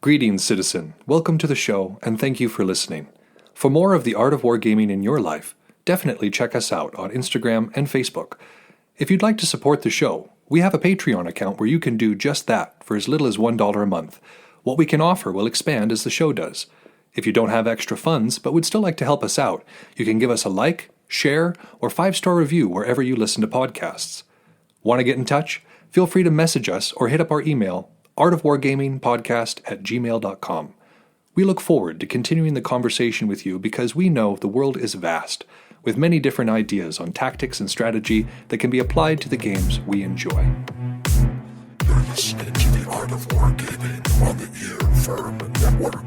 Greetings, citizen. Welcome to the show, and thank you for listening. For more of the art of wargaming in your life, definitely check us out on Instagram and Facebook. If you'd like to support the show, we have a Patreon account where you can do just that for as little as $1 a month. What we can offer will expand as the show does. If you don't have extra funds but would still like to help us out, you can give us a like, share, or 5-star review wherever you listen to podcasts. Want to get in touch? Feel free to message us or hit up our email, artofwargamingpodcast@gmail.com. We look forward to continuing the conversation with you because we know the world is vast, with many different ideas on tactics and strategy that can be applied to the games we enjoy. You're listening to the Art of Wargaming on the Earworm Network.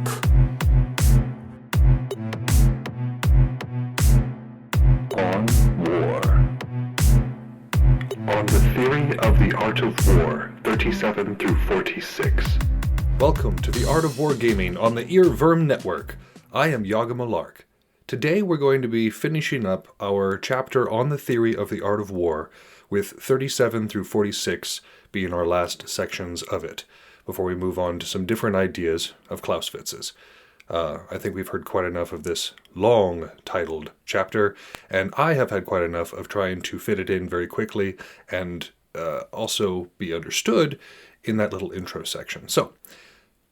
On War. On the Theory of the Art of War, 37 through 46. Welcome to the Art of Wargaming on the Earworm Network. I am Malark. Today we're going to be finishing up our chapter on the theory of the art of war, with 37 through 46 being our last sections of it, before we move on to some different ideas of Clausewitz's. I think we've heard quite enough of this long-titled chapter, and I have had quite enough of trying to fit it in very quickly and also be understood in that little intro section. So,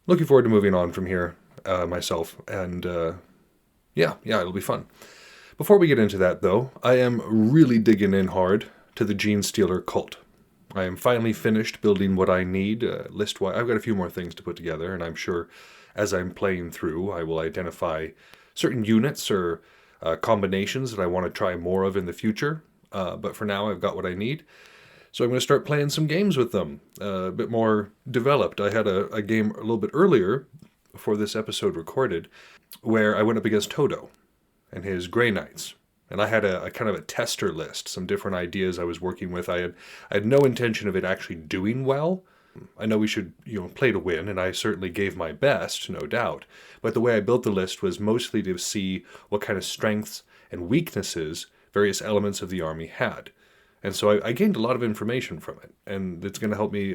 looking forward to moving on from here myself, and yeah, it'll be fun. Before we get into that, though, I am really digging in hard to the Gene Stealer cult. I am finally finished building what I need list-wise. I've got a few more things to put together, and I'm sure as I'm playing through, I will identify certain units or combinations that I want to try more of in the future. But for now, I've got what I need. So I'm going to start playing some games with them, a bit more developed. I had a game a little bit earlier, before this episode recorded, where I went up against Toto and his Grey Knights. And I had a kind of a tester list, some different ideas I was working with. I had no intention of it actually doing well. I know we should, play to win, and I certainly gave my best, no doubt. But the way I built the list was mostly to see what kind of strengths and weaknesses various elements of the army had. And so I gained a lot of information from it, and it's going to help me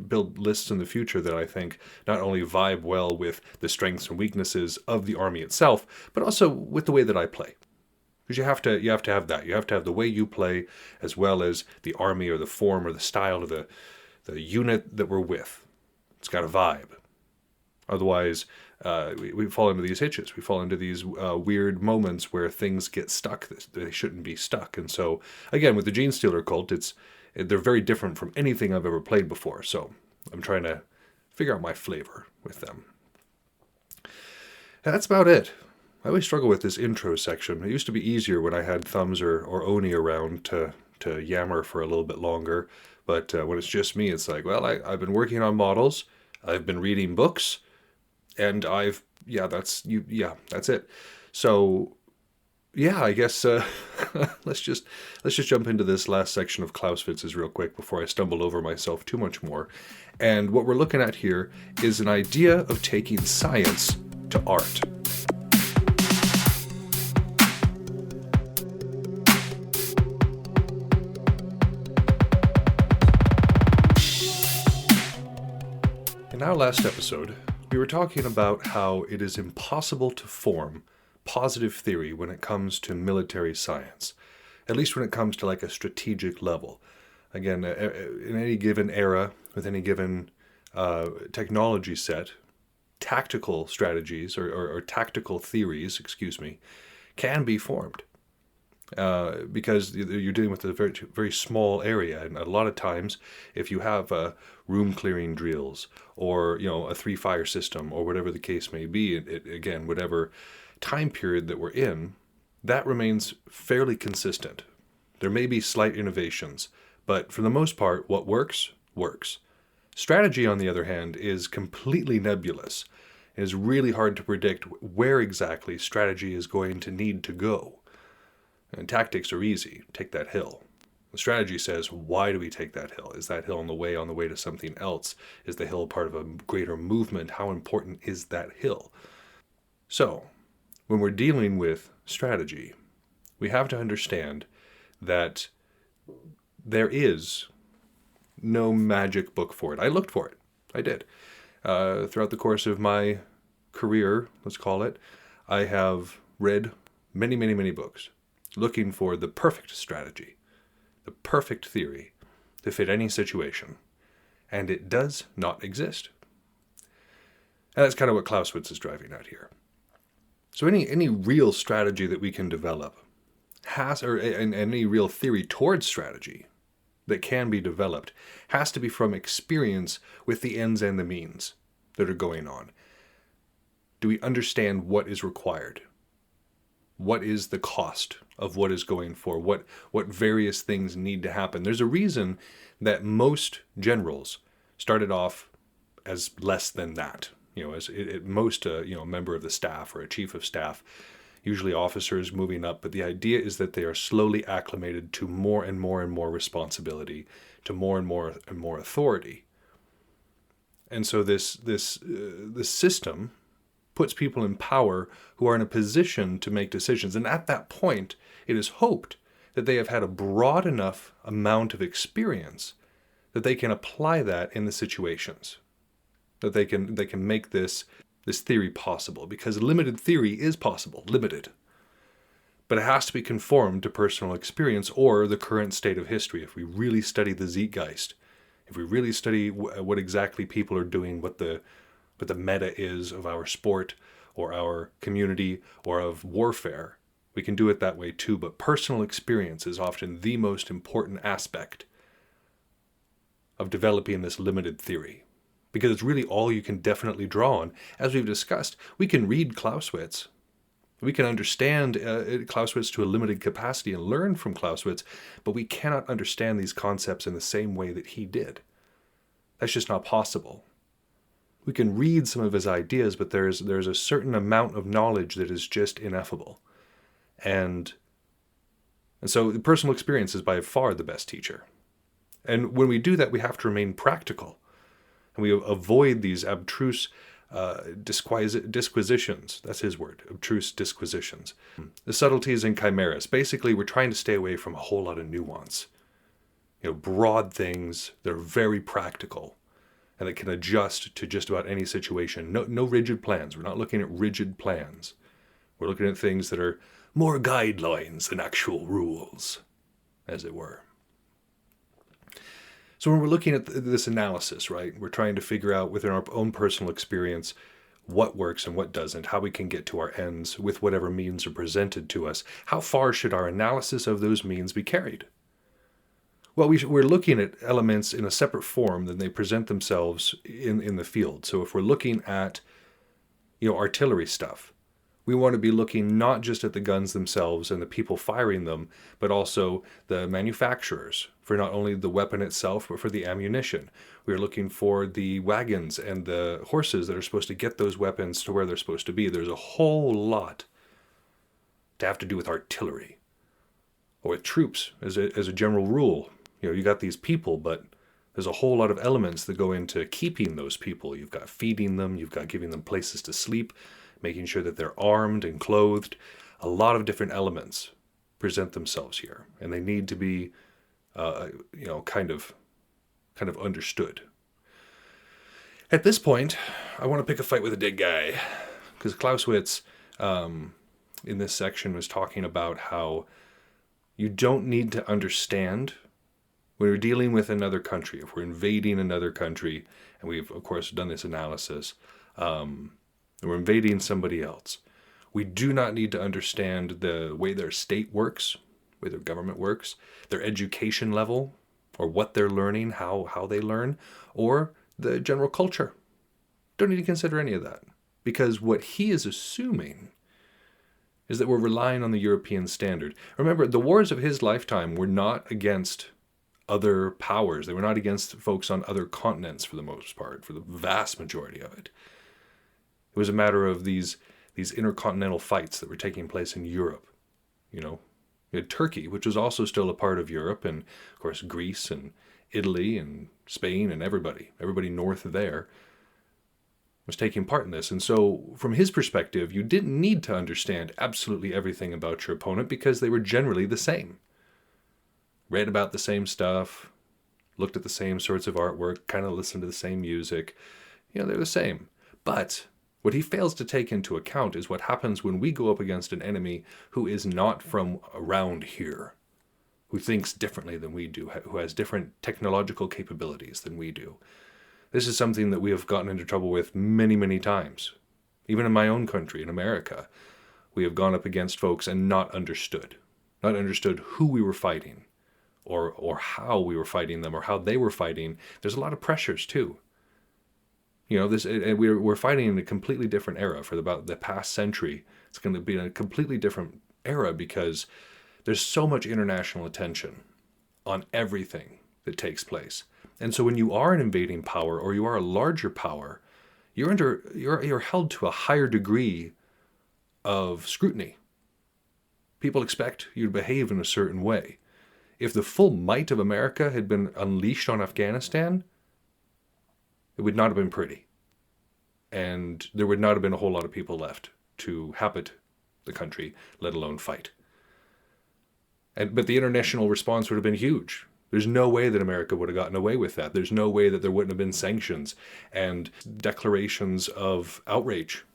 build lists in the future that I think not only vibe well with the strengths and weaknesses of the army itself, but also with the way that I play. Because you have to have that. You have to have the way you play, as well as the army or the form or the style of the unit that we're with. It's got a vibe. Otherwise, we fall into these hitches. We fall into these weird moments where things get stuck that they shouldn't be stuck. And so, again, with the Gene Stealer cult, they're very different from anything I've ever played before. So I'm trying to figure out my flavor with them. And that's about it. I always struggle with this intro section. It used to be easier when I had Thumbs or Oni around to yammer for a little bit longer. But when it's just me, it's like, well, I've been working on models. I've been reading books. And that's it. So, yeah, I guess let's just jump into this last section of Clausewitz's real quick before I stumble over myself too much more. And what we're looking at here is an idea of taking science to art. In our last episode, we were talking about how it is impossible to form positive theory when it comes to military science, at least when it comes to like a strategic level. Again, in any given era, with any given technology set, tactical strategies or tactical theories, can be formed. Because you're dealing with a very, very small area, and a lot of times, if you have room clearing drills or a 3-fire system or whatever the case may be, again, whatever time period that we're in, that remains fairly consistent. There may be slight innovations, but for the most part, what works. Strategy, on the other hand, is completely nebulous. It is really hard to predict where exactly strategy is going to need to go. And tactics are easy. Take that hill. The strategy says, why do we take that hill? Is that hill on the way to something else? Is the hill part of a greater movement? How important is that hill? So, when we're dealing with strategy, we have to understand that there is no magic book for it. I looked for it. I did. Throughout the course of my career, let's call it, I have read many, many, many books looking for the perfect strategy, the perfect theory to fit any situation. And it does not exist. And that's kind of what Clausewitz is driving at here. So any real strategy that we can develop and any real theory towards strategy that can be developed has to be from experience with the ends and the means that are going on. Do we understand what is required? What is the cost of what is going for? What various things need to happen? There's a reason that most generals started off as less than that. As most, a member of the staff or a chief of staff, usually officers moving up. But the idea is that they are slowly acclimated to more and more and more responsibility, to more and more and more authority. And so this system puts people in power who are in a position to make decisions. And at that point, it is hoped that they have had a broad enough amount of experience that they can apply that in the situations, that they can make this theory possible, because limited theory is possible, limited. But it has to be conformed to personal experience or the current state of history. If we really study the zeitgeist, if we really study what exactly people are doing, what the meta is of our sport or our community or of warfare, we can do it that way too. But personal experience is often the most important aspect of developing this limited theory, because it's really all you can definitely draw on. As we've discussed, we can read Clausewitz. We can understand Clausewitz to a limited capacity and learn from Clausewitz, but we cannot understand these concepts in the same way that he did. That's just not possible. We can read some of his ideas, but there's a certain amount of knowledge that is just ineffable. And so the personal experience is by far the best teacher. And when we do that, we have to remain practical. And we avoid these abstruse disquisitions. That's his word, abstruse disquisitions. The subtleties and chimeras. Basically, we're trying to stay away from a whole lot of nuance. Broad things that are very practical and that can adjust to just about any situation. No rigid plans. We're not looking at rigid plans. We're looking at things that are more guidelines than actual rules, as it were. So when we're looking at this analysis, right, we're trying to figure out within our own personal experience what works and what doesn't, how we can get to our ends with whatever means are presented to us. How far should our analysis of those means be carried? Well, we're looking at elements in a separate form than they present themselves in the field. So if we're looking at, artillery stuff, we want to be looking not just at the guns themselves and the people firing them, but also the manufacturers for not only the weapon itself, but for the ammunition. We're looking for the wagons and the horses that are supposed to get those weapons to where they're supposed to be. There's a whole lot to have to do with artillery or with troops as a general rule. You got these people, but there's a whole lot of elements that go into keeping those people. You've got feeding them, you've got giving them places to sleep, making sure that they're armed and clothed. A lot of different elements present themselves here, and they need to be, kind of understood. At this point, I want to pick a fight with a dead guy, because Clausewitz, in this section, was talking about how you don't need to understand when we're dealing with another country. If we're invading another country, and we've, of course, done this analysis, we're invading somebody else, we do not need to understand the way their state works, the way their government works, their education level, or what they're learning, how they learn, or the general culture. Don't need to consider any of that, because what he is assuming is that we're relying on the European standard. Remember, the wars of his lifetime were not against other powers. They were not against folks on other continents for the most part, for the vast majority of it. It was a matter of these intercontinental fights that were taking place in Europe. You had Turkey, which was also still a part of Europe, and of course Greece and Italy and Spain and everybody north of there was taking part in this. And so from his perspective, you didn't need to understand absolutely everything about your opponent, because they were generally the same. Read about the same stuff, looked at the same sorts of artwork, kind of listened to the same music, They're the same. But what he fails to take into account is what happens when we go up against an enemy who is not from around here, who thinks differently than we do, who has different technological capabilities than we do. This is something that we have gotten into trouble with many, many times. Even in my own country, in America, we have gone up against folks and not understood who we were fighting, or how we were fighting them, or how they were fighting. There's a lot of pressures too. We're fighting in a completely different era for about the past century. It's going to be a completely different era because there's so much international attention on everything that takes place. And so when you are an invading power, or you are a larger power, you're held to a higher degree of scrutiny. People expect you to behave in a certain way. If the full might of America had been unleashed on Afghanistan, it would not have been pretty. And there would not have been a whole lot of people left to habit the country, let alone fight. But the international response would have been huge. There's no way that America would have gotten away with that. There's no way that there wouldn't have been sanctions and declarations of outrage.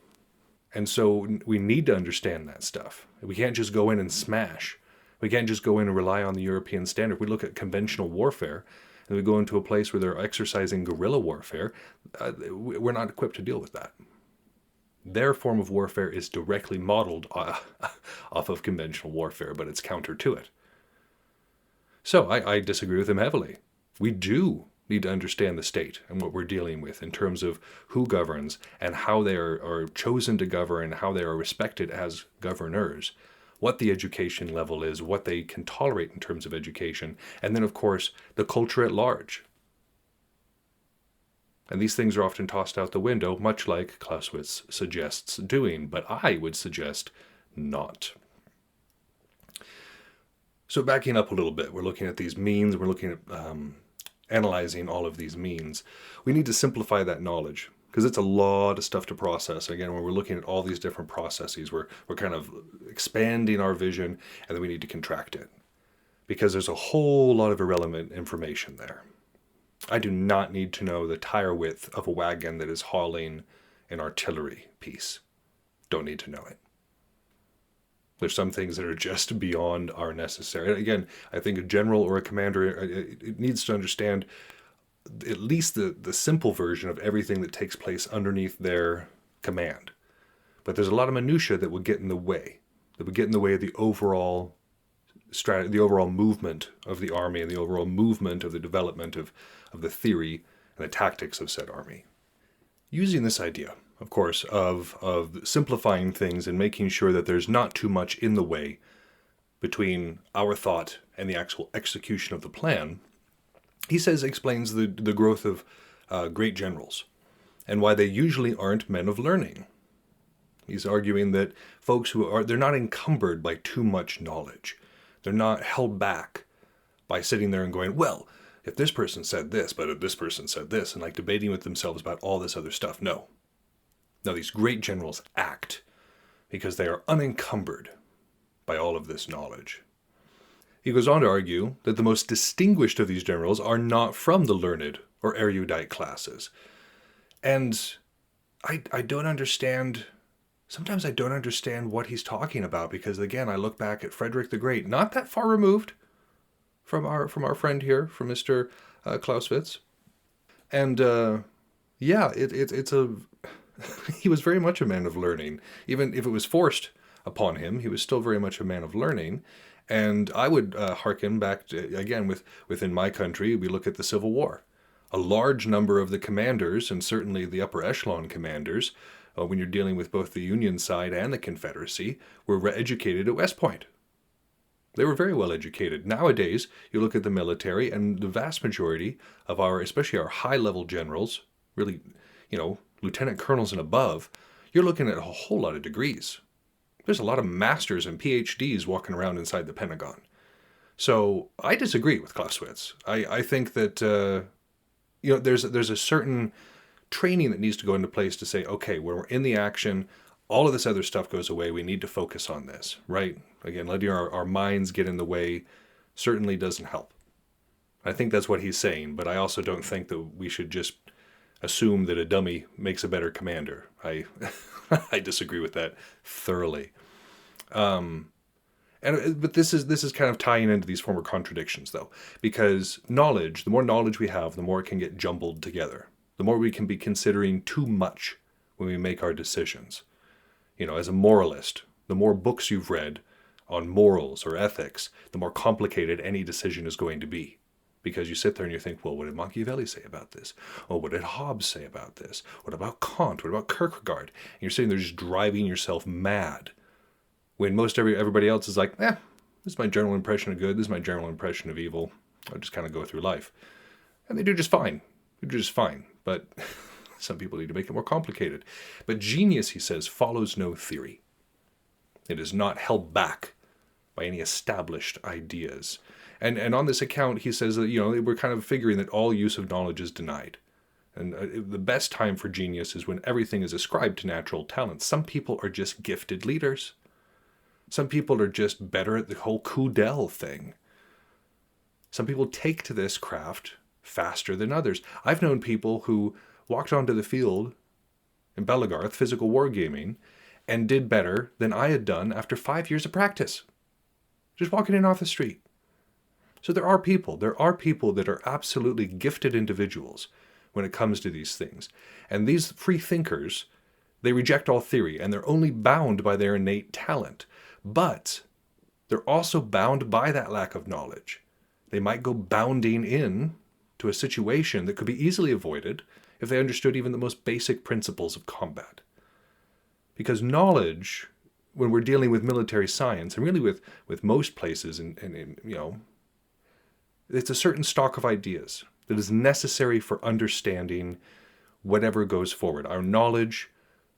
And so we need to understand that stuff. We can't just go in and smash. We can't just go in and rely on the European standard. We look at conventional warfare, and we go into a place where they're exercising guerrilla warfare. We're not equipped to deal with that. Their form of warfare is directly modeled off of conventional warfare, but it's counter to it. So I disagree with him heavily. We do need to understand the state and what we're dealing with in terms of who governs and how they are chosen to govern and how they are respected as governors, what the education level is, what they can tolerate in terms of education, and then, of course, the culture at large. And these things are often tossed out the window, much like Clausewitz suggests doing, but I would suggest not. So backing up a little bit, we're looking at these means, we're looking at analyzing all of these means. We need to simplify that knowledge, because it's a lot of stuff to process. Again, when we're looking at all these different processes, we're kind of expanding our vision, and then we need to contract it, because there's a whole lot of irrelevant information there. I do not need to know the tire width of a wagon that is hauling an artillery piece. Don't need to know it. There's some things that are just beyond our necessary. Again, I think a general or a commander it needs to understand at least the simple version of everything that takes place underneath their command. But there's a lot of minutia that would get in the way, of the overall strategy, the overall movement of the army, and the overall movement of the development of the theory and the tactics of said army. Using this idea, of course, of simplifying things and making sure that there's not too much in the way between our thought and the actual execution of the plan, he explains the growth of great generals and why they usually aren't men of learning. He's arguing that folks they're not encumbered by too much knowledge. They're not held back by sitting there and going, well, if this person said this, but if this person said this, and like debating with themselves about all this other stuff. No, these great generals act because they are unencumbered by all of this knowledge. He goes on to argue that the most distinguished of these generals are not from the learned or erudite classes. And I don't understand, sometimes I don't understand what he's talking about, because again, I look back at Frederick the Great, not that far removed from our friend here, from Mr. Clausewitz. And it's he was very much a man of learning. Even if it was forced upon him, he was still very much a man of learning. And I would hearken back to, again, within my country, we look at the Civil War. A large number of the commanders, and certainly the upper echelon commanders, when you're dealing with both the Union side and the Confederacy, were educated at West Point. They were very well educated. Nowadays, you look at the military, and the vast majority of especially our high-level generals, really, lieutenant colonels and above, you're looking at a whole lot of degrees. There's a lot of masters and PhDs walking around inside the Pentagon. So I disagree with Clausewitz. I think that there's a certain training that needs to go into place to say, okay, when we're in the action, all of this other stuff goes away. We need to focus on this, right? Again, letting our minds get in the way certainly doesn't help. I think that's what he's saying, but I also don't think that we should just assume that a dummy makes a better commander. I I disagree with that thoroughly. But this is kind of tying into these former contradictions, though, because knowledge, the more knowledge we have, the more it can get jumbled together. The more we can be considering too much when we make our decisions. As a moralist, the more books you've read on morals or ethics, the more complicated any decision is going to be. Because you sit there and you think, well, what did Machiavelli say about this? Oh, what did Hobbes say about this? What about Kant? What about Kierkegaard? And you're sitting there just driving yourself mad. When everybody else is like, this is my general impression of good, this is my general impression of evil. I'll just kind of go through life. And they do just fine. They do just fine. But some people need to make it more complicated. But genius, he says, follows no theory. It is not held back by any established ideas. And on this account, he says that, we're kind of figuring that all use of knowledge is denied. And the best time for genius is when everything is ascribed to natural talent. Some people are just gifted leaders. Some people are just better at the whole Kudel thing. Some people take to this craft faster than others. I've known people who walked onto the field in Belagarth, physical wargaming, and did better than I had done after 5 years of practice. Just walking in off the street. So there are people that are absolutely gifted individuals when it comes to these things. And these free thinkers, they reject all theory, and they're only bound by their innate talent. But they're also bound by that lack of knowledge. They might go bounding in to a situation that could be easily avoided if they understood even the most basic principles of combat. Because knowledge, when we're dealing with military science, and really with most places, and it's a certain stock of ideas that is necessary for understanding whatever goes forward. Our knowledge,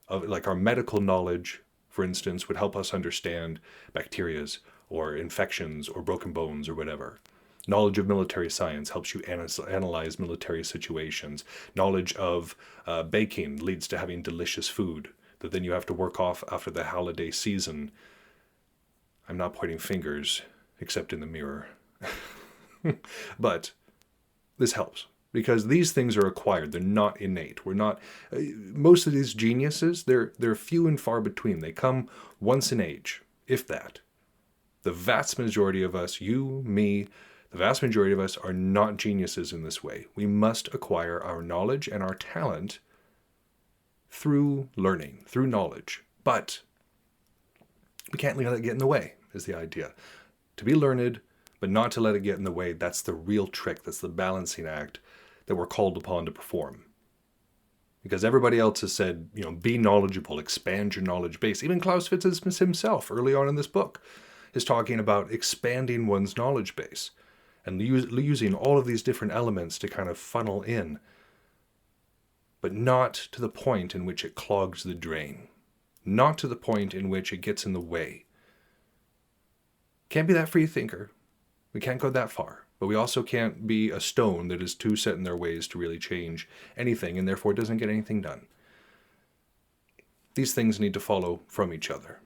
like our medical knowledge, for instance, would help us understand bacterias or infections or broken bones or whatever. Knowledge of military science helps you analyze military situations. Knowledge of baking leads to having delicious food that then you have to work off after the holiday season. I'm not pointing fingers, except in the mirror. But this helps. Because these things are acquired. They're not innate. We're not... most of these geniuses, they're few and far between. They come once in age, if that. The vast majority of us, you, me, the vast majority of us are not geniuses in this way. We must acquire our knowledge and our talent through learning, through knowledge. But we can't let it get in the way, is the idea. To be learned, but not to let it get in the way, that's the real trick. That's the balancing act that we're called upon to perform. Because everybody else has said, be knowledgeable, expand your knowledge base. Even Clausewitz himself, early on in this book, is talking about expanding one's knowledge base and using all of these different elements to kind of funnel in, but not to the point in which it clogs the drain, not to the point in which it gets in the way. Can't be that free thinker. We can't go that far. But we also can't be a stone that is too set in their ways to really change anything, and therefore doesn't get anything done. These things need to follow from each other.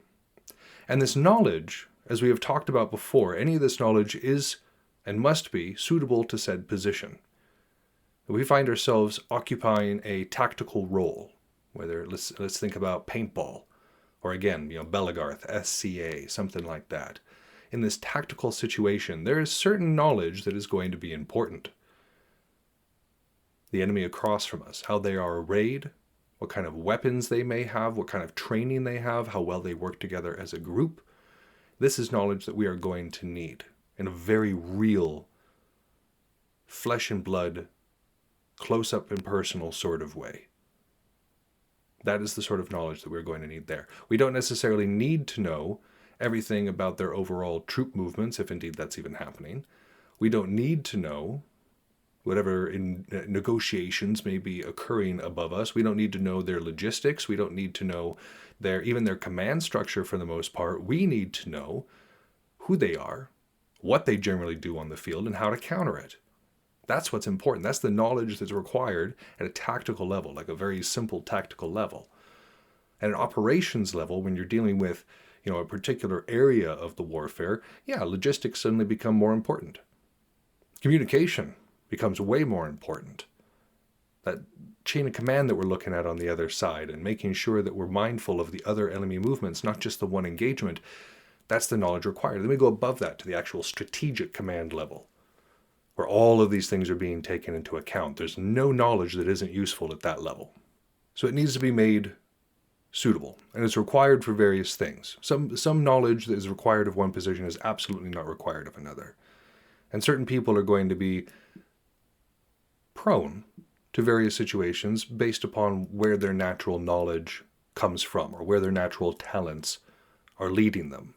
And this knowledge, as we have talked about before, any of this knowledge is and must be suitable to said position. We find ourselves occupying a tactical role, whether let's think about paintball, or again, Belagarth, SCA, something like that. In this tactical situation, there is certain knowledge that is going to be important. The enemy across from us, how they are arrayed, what kind of weapons they may have, what kind of training they have, how well they work together as a group. This is knowledge that we are going to need in a very real, flesh and blood, close-up and personal sort of way. That is the sort of knowledge that we're going to need there. We don't necessarily need to know everything about their overall troop movements, if indeed that's even happening. We don't need to know whatever negotiations may be occurring above us. We don't need to know their logistics. We don't need to know even their command structure for the most part. We need to know who they are, what they generally do on the field, and how to counter it. That's what's important. That's the knowledge that's required at a tactical level, like a very simple tactical level. At an operations level, when you're dealing with a particular area of the warfare, logistics suddenly become more important. Communication becomes way more important. That chain of command that we're looking at on the other side and making sure that we're mindful of the other enemy movements, not just the one engagement, that's the knowledge required. Then we go above that to the actual strategic command level, where all of these things are being taken into account. There's no knowledge that isn't useful at that level. So it needs to be made suitable, and it's required for various things. Some knowledge that is required of one position is absolutely not required of another. And certain people are going to be prone to various situations based upon where their natural knowledge comes from or where their natural talents are leading them.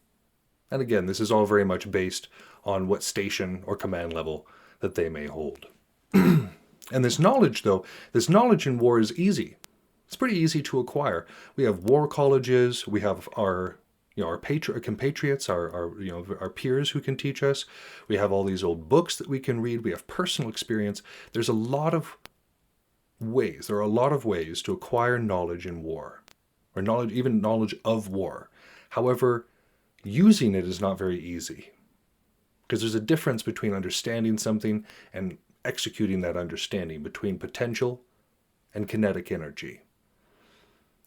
And again, this is all very much based on what station or command level that they may hold. And this knowledge, though, this knowledge in war is easy. It's pretty easy to acquire. We have war colleges. We have our compatriots, our peers who can teach us. We have all these old books that we can read. We have personal experience. There's a lot of ways. There are a lot of ways to acquire knowledge in war, or even knowledge of war. However, using it is not very easy, because there's a difference between understanding something and executing that understanding, between potential and kinetic energy.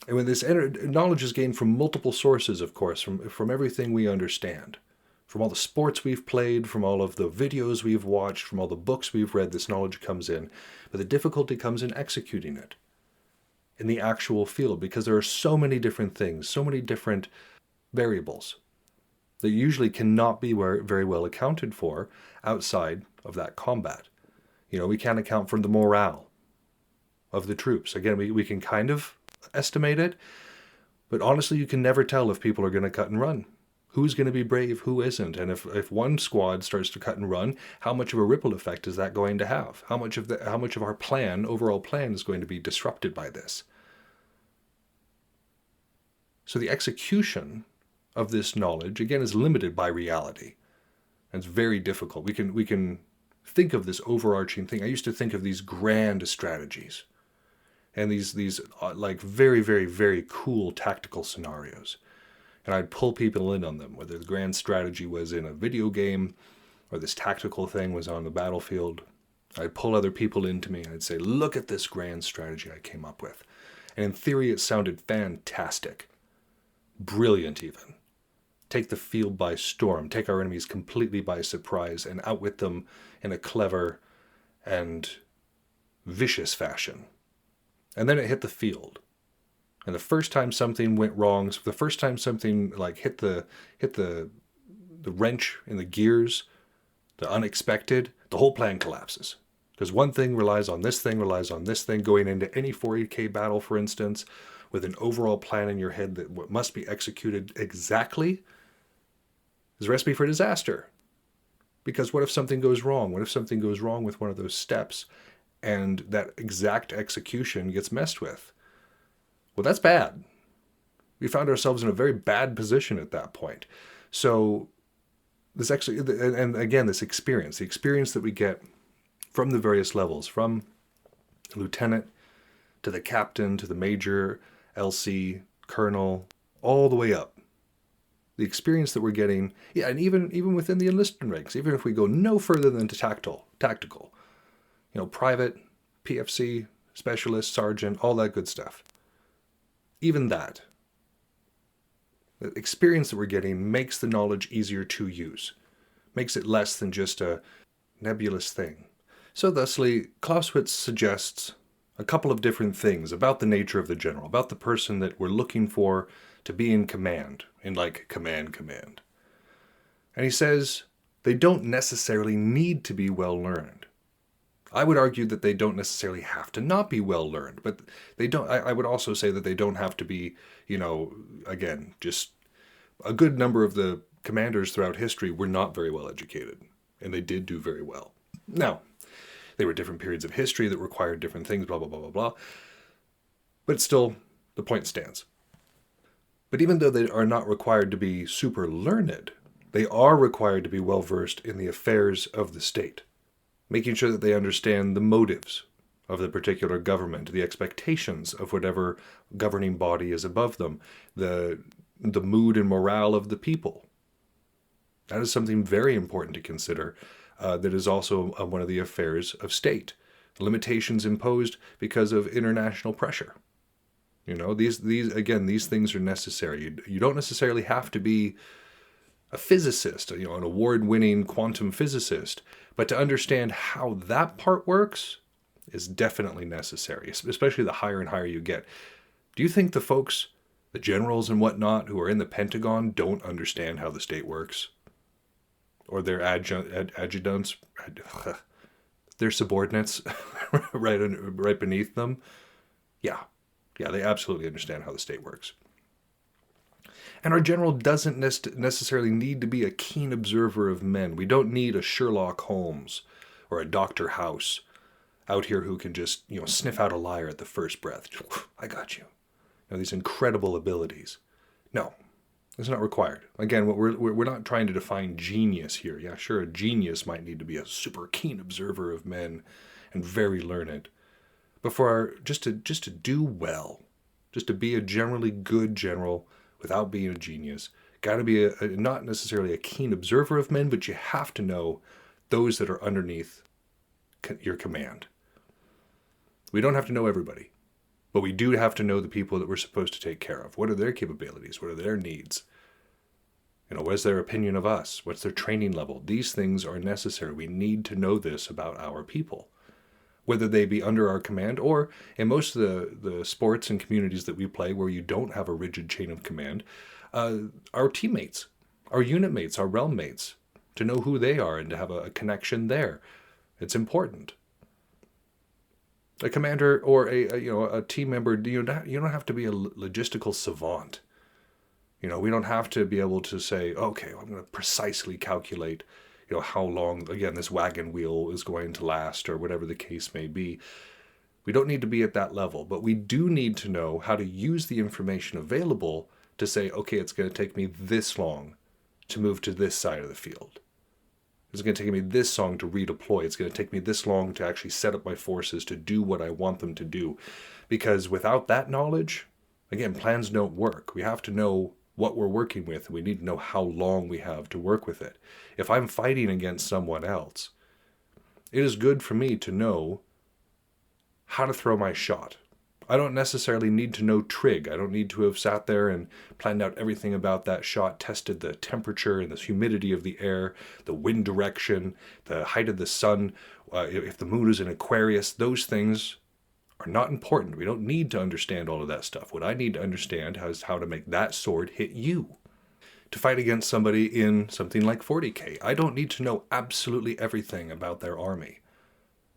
And when this knowledge is gained from multiple sources, of course, from everything we understand, from all the sports we've played, from all of the videos we've watched, from all the books we've read, this knowledge comes in. But the difficulty comes in executing it in the actual field, because there are so many different things, so many different variables that usually cannot be very well accounted for outside of that combat. We can't account for the morale of the troops. Again, we can kind of estimate it, but honestly, you can never tell if people are going to cut and run. Who's going to be brave, who isn't? And if one squad starts to cut and run, how much of a ripple effect is that going to have? How much of our overall plan is going to be disrupted by this? So the execution of this knowledge, again, is limited by reality. And it's very difficult. We can think of this overarching thing. I used to think of these grand strategies and these like very, very, very cool tactical scenarios. And I'd pull people in on them, whether the grand strategy was in a video game or this tactical thing was on the battlefield. I'd pull other people into me and I'd say, look at this grand strategy I came up with. And in theory, it sounded fantastic. Brilliant even. Take the field by storm, take our enemies completely by surprise and outwit them in a clever and vicious fashion. And then it hit the field. And the first time something went wrong, so the first time something like hit the wrench in the gears, the unexpected, the whole plan collapses. Because one thing relies on this thing, going into any 40K battle, for instance, with an overall plan in your head that must be executed exactly, is a recipe for disaster. Because what if something goes wrong? What if something goes wrong with one of those steps and that exact execution gets messed with? Well, that's bad. We found ourselves in a very bad position at that point. So this actually, and again, this experience, the experience that we get from the various levels, from lieutenant to the captain to the major, LC, colonel, all the way up. The experience that we're getting, and even within the enlistment ranks, even if we go no further than to tactical, private, PFC, specialist, sergeant, all that good stuff. Even that, the experience that we're getting makes the knowledge easier to use, makes it less than just a nebulous thing. So thusly, Clausewitz suggests a couple of different things about the nature of the general, about the person that we're looking for to be in command, in like command. And he says they don't necessarily need to be well learned. I would argue that they don't necessarily have to not be well learned, but they don't. I would also say that they don't have to be, again, just a good number of the commanders throughout history were not very well educated, and they did do very well. Now, there were different periods of history that required different things, blah, blah, blah, blah, blah. But still, the point stands. But even though they are not required to be super learned, they are required to be well versed in the affairs of the state, making sure that they understand the motives of the particular government, the expectations of whatever governing body is above them, the mood and morale of the people. That is something very important to consider. That is also one of the affairs of state. limitations imposed because of international pressure. These things are necessary. You don't necessarily have to be a physicist, an award-winning quantum physicist, but to understand how that part works is definitely necessary, especially the higher and higher you get. Do you think the folks, the generals and whatnot, who are in the Pentagon don't understand how the state works? Or their adjutants, their subordinates, right beneath them? Yeah, they absolutely understand how the state works. And our general doesn't necessarily need to be a keen observer of men. We don't need a Sherlock Holmes or a Dr. House out here who can just, sniff out a liar at the first breath. I got you. These incredible abilities. No, it's not required. Again, we're not trying to define genius here. Yeah, sure, a genius might need to be a super keen observer of men and very learned. But just to do well, just to be a generally good general without being a genius, got to be not necessarily a keen observer of men, but you have to know those that are underneath your command. We don't have to know everybody, but we do have to know the people that we're supposed to take care of. What are their capabilities? What are their needs? What's their opinion of us? What's their training level? These things are necessary. We need to know this about our people, whether they be under our command or in most of the sports and communities that we play where you don't have a rigid chain of command, our teammates, our unit mates, our realm mates, to know who they are and to have a connection there. It's important. A commander or a team member, you don't have to be a logistical savant. We don't have to be able to say, okay, I'm going to precisely calculate, how long, again, this wagon wheel is going to last or whatever the case may be. We don't need to be at that level, but we do need to know how to use the information available to say, okay, it's going to take me this long to move to this side of the field. It's going to take me this long to redeploy. It's going to take me this long to actually set up my forces to do what I want them to do. Because without that knowledge, again, plans don't work. We have to know what we're working with, and we need to know how long we have to work with it. If I'm fighting against someone else, it is good for me to know how to throw my shot. I don't necessarily need to know trig. I don't need to have sat there and planned out everything about that shot, tested the temperature and the humidity of the air, the wind direction, the height of the sun, if the moon is in Aquarius. Those things are not important. We don't need to understand all of that stuff. What I need to understand is how to make that sword hit you. To fight against somebody in something like 40K, I don't need to know absolutely everything about their army,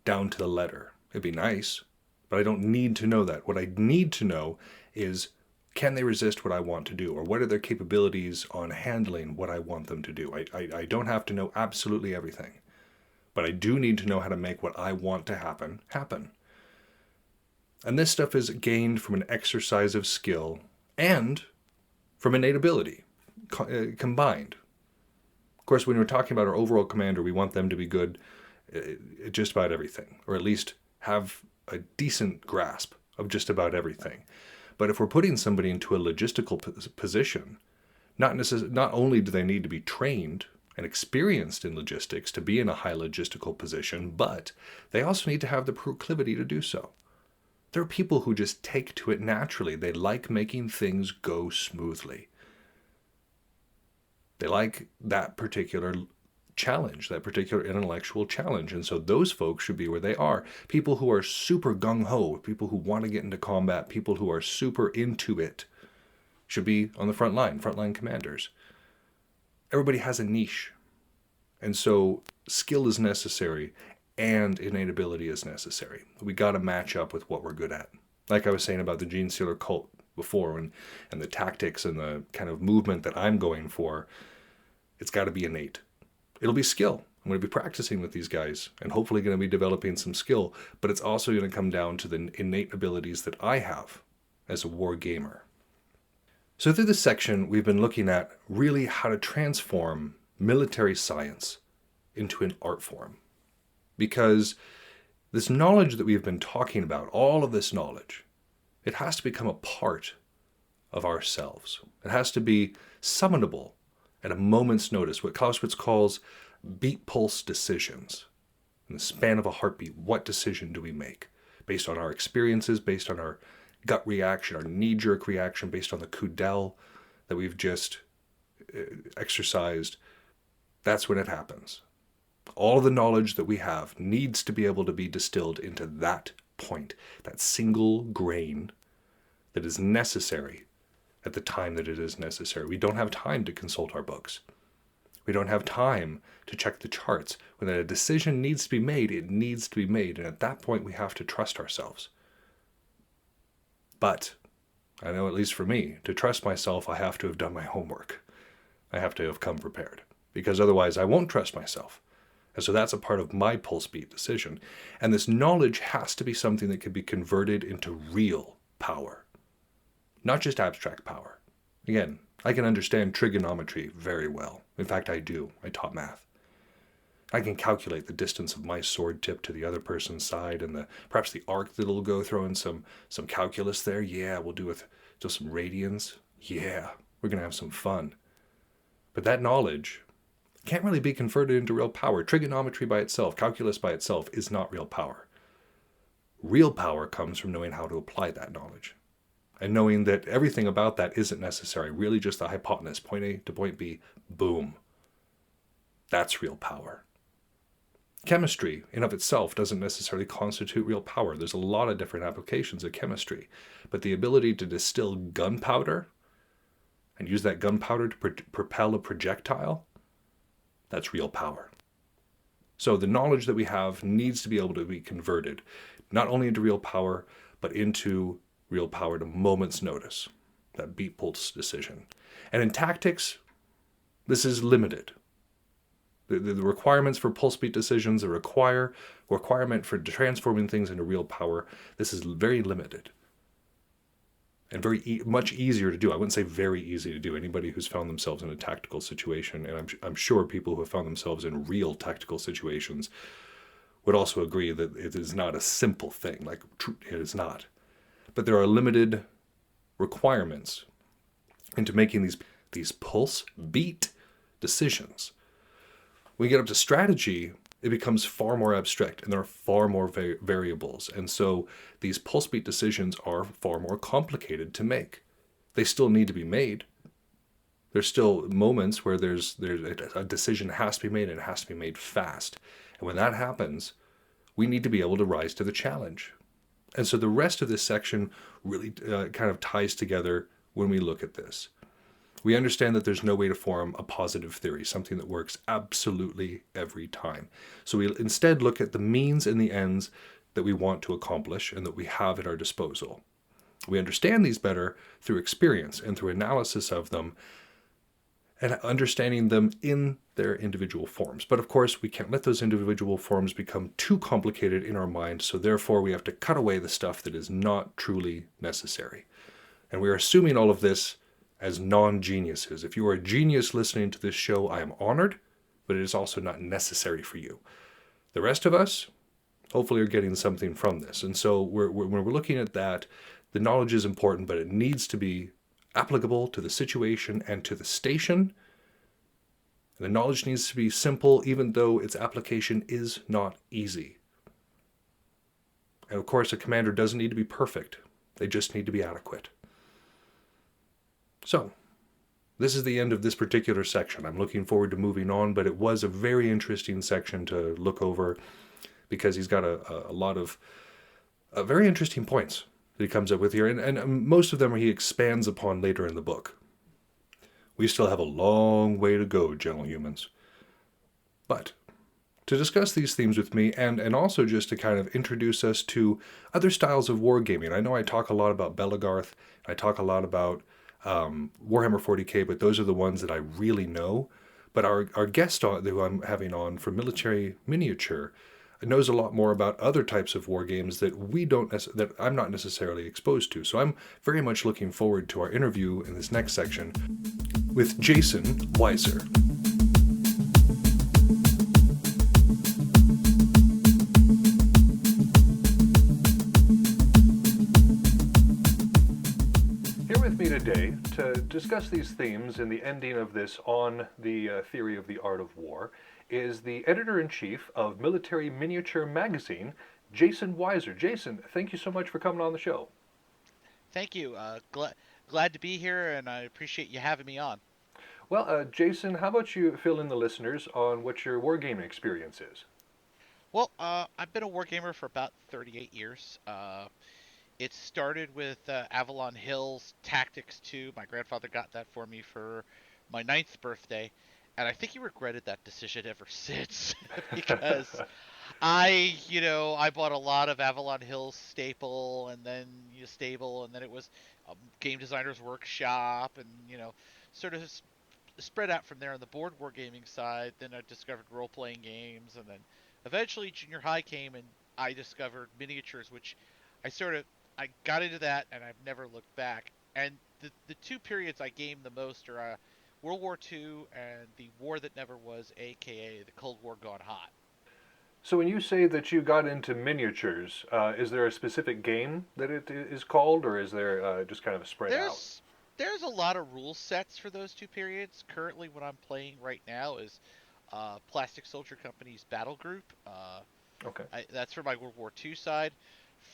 down to the letter. It'd be nice, but I don't need to know that. What I need to know is, can they resist what I want to do? Or what are their capabilities on handling what I want them to do? I don't have to know absolutely everything, but I do need to know how to make what I want to happen. And this stuff is gained from an exercise of skill and from innate ability, combined. Of course, when we're talking about our overall commander, we want them to be good at just about everything, or at least have a decent grasp of just about everything. But if we're putting somebody into a logistical position, not only do they need to be trained and experienced in logistics to be in a high logistical position, but they also need to have the proclivity to do so. There are people who just take to it naturally. They like making things go smoothly. They like that particular challenge, that particular intellectual challenge. And so those folks should be where they are. People who are super gung-ho, people who want to get into combat, people who are super into it should be on the frontline commanders. Everybody has a niche. And so skill is necessary and innate ability is necessary. We got to match up with what we're good at. Like I was saying about the Gene Stealer cult before and the tactics and the kind of movement that I'm going for, it's got to be innate. It'll be skill. I'm going to be practicing with these guys and hopefully going to be developing some skill, but it's also going to come down to the innate abilities that I have as a war gamer. So through this section, we've been looking at really how to transform military science into an art form. Because this knowledge that we've been talking about, all of this knowledge, it has to become a part of ourselves. It has to be summonable at a moment's notice, what Clausewitz calls beat pulse decisions. in the span of a heartbeat, what decision do we make? Based on our experiences, based on our gut reaction, our knee-jerk reaction, based on the coup d'etat that we've just exercised. That's when it happens. All the knowledge that we have needs to be able to be distilled into that point, that single grain that is necessary at the time that it is necessary. We don't have time to consult our books. We don't have time to check the charts. When a decision needs to be made, it needs to be made. And at that point, we have to trust ourselves. But I know, at least for me, to trust myself, I have to have done my homework. I have to have come prepared, because otherwise I won't trust myself. And so that's a part of my pulse beat decision. And this knowledge has to be something that can be converted into real power, not just abstract power. Again, I can understand trigonometry very well. In fact, I do. I taught math. I can calculate the distance of my sword tip to the other person's side and perhaps the arc that it'll go, throw in some calculus there. Yeah, we'll do some radians. Yeah, we're going to have some fun. But that knowledge can't really be converted into real power. Trigonometry by itself, calculus by itself, is not real power. Real power comes from knowing how to apply that knowledge and knowing that everything about that isn't necessary, really just the hypotenuse, point A to point B, boom. That's real power. Chemistry in of itself doesn't necessarily constitute real power. There's a lot of different applications of chemistry, but the ability to distill gunpowder and use that gunpowder to propel a projectile, that's real power. So the knowledge that we have needs to be able to be converted, not only into real power, but into real power at a moment's notice, that beat pulse decision. And in tactics, this is limited. The requirements for pulse beat decisions, the requirement for transforming things into real power, this is very limited and much easier to do. I wouldn't say very easy to do. Anybody who's found themselves in a tactical situation, and I'm sure people who have found themselves in real tactical situations would also agree that it is not a simple thing. Like, it is not. But there are limited requirements into making these pulse beat decisions. When we get up to strategy, it becomes far more abstract, and there are far more variables. And so these pulse beat decisions are far more complicated to make. They still need to be made. There's still moments where there's a decision has to be made, and it has to be made fast. And when that happens, we need to be able to rise to the challenge. And so the rest of this section really kind of ties together when we look at this. We understand that there's no way to form a positive theory, something that works absolutely every time. So we instead look at the means and the ends that we want to accomplish and that we have at our disposal. We understand these better through experience and through analysis of them and understanding them in their individual forms. But of course, we can't let those individual forms become too complicated in our mind, so therefore we have to cut away the stuff that is not truly necessary. And we are assuming all of this as non-geniuses. If you are a genius listening to this show, I am honored, but it is also not necessary for you. The rest of us, hopefully, are getting something from this. And so when we're looking at that, the knowledge is important, but it needs to be applicable to the situation and to the station. And the knowledge needs to be simple, even though its application is not easy. And of course, a commander doesn't need to be perfect. They just need to be adequate. So, this is the end of this particular section. I'm looking forward to moving on, but it was a very interesting section to look over because he's got a lot of very interesting points that he comes up with here, and most of them he expands upon later in the book. We still have a long way to go, gentle humans. But to discuss these themes with me, and also just to kind of introduce us to other styles of wargaming. I know I talk a lot about Belagarth, I talk a lot about Warhammer 40k, but those are the ones that I really know. But our guest who I'm having on for Military Miniature knows a lot more about other types of war games that that I'm not necessarily exposed to. So I'm very much looking forward to our interview in this next section with Jason Weiser. Today to discuss these themes in the ending of this on the theory of the art of war is the editor-in-chief of Military Miniature Magazine, Jason Weiser. Jason, thank you so much for coming on the show. Thank you. Glad to be here, and I appreciate you having me on. Well, Jason, how about you fill in the listeners on what your wargaming experience is? Well, I've been a wargamer for about 38 years. It started with Avalon Hill's Tactics 2. My grandfather got that for me for my ninth birthday, and I think he regretted that decision ever since because I bought a lot of Avalon Hill's stable, and then it was Game Designer's Workshop, and sort of spread out from there on the board wargaming side. Then I discovered role playing games, and then eventually junior high came, and I discovered miniatures, which I got into that, and I've never looked back. And the two periods I gamed the most are World War II and the War That Never Was, aka the Cold War Gone Hot. So when you say that you got into miniatures, is there a specific game that it is called, or is there just kind of a spread out? There's a lot of rule sets for those two periods. Currently, what I'm playing right now is Plastic Soldier Company's Battle Group. Okay. That's for my World War II side.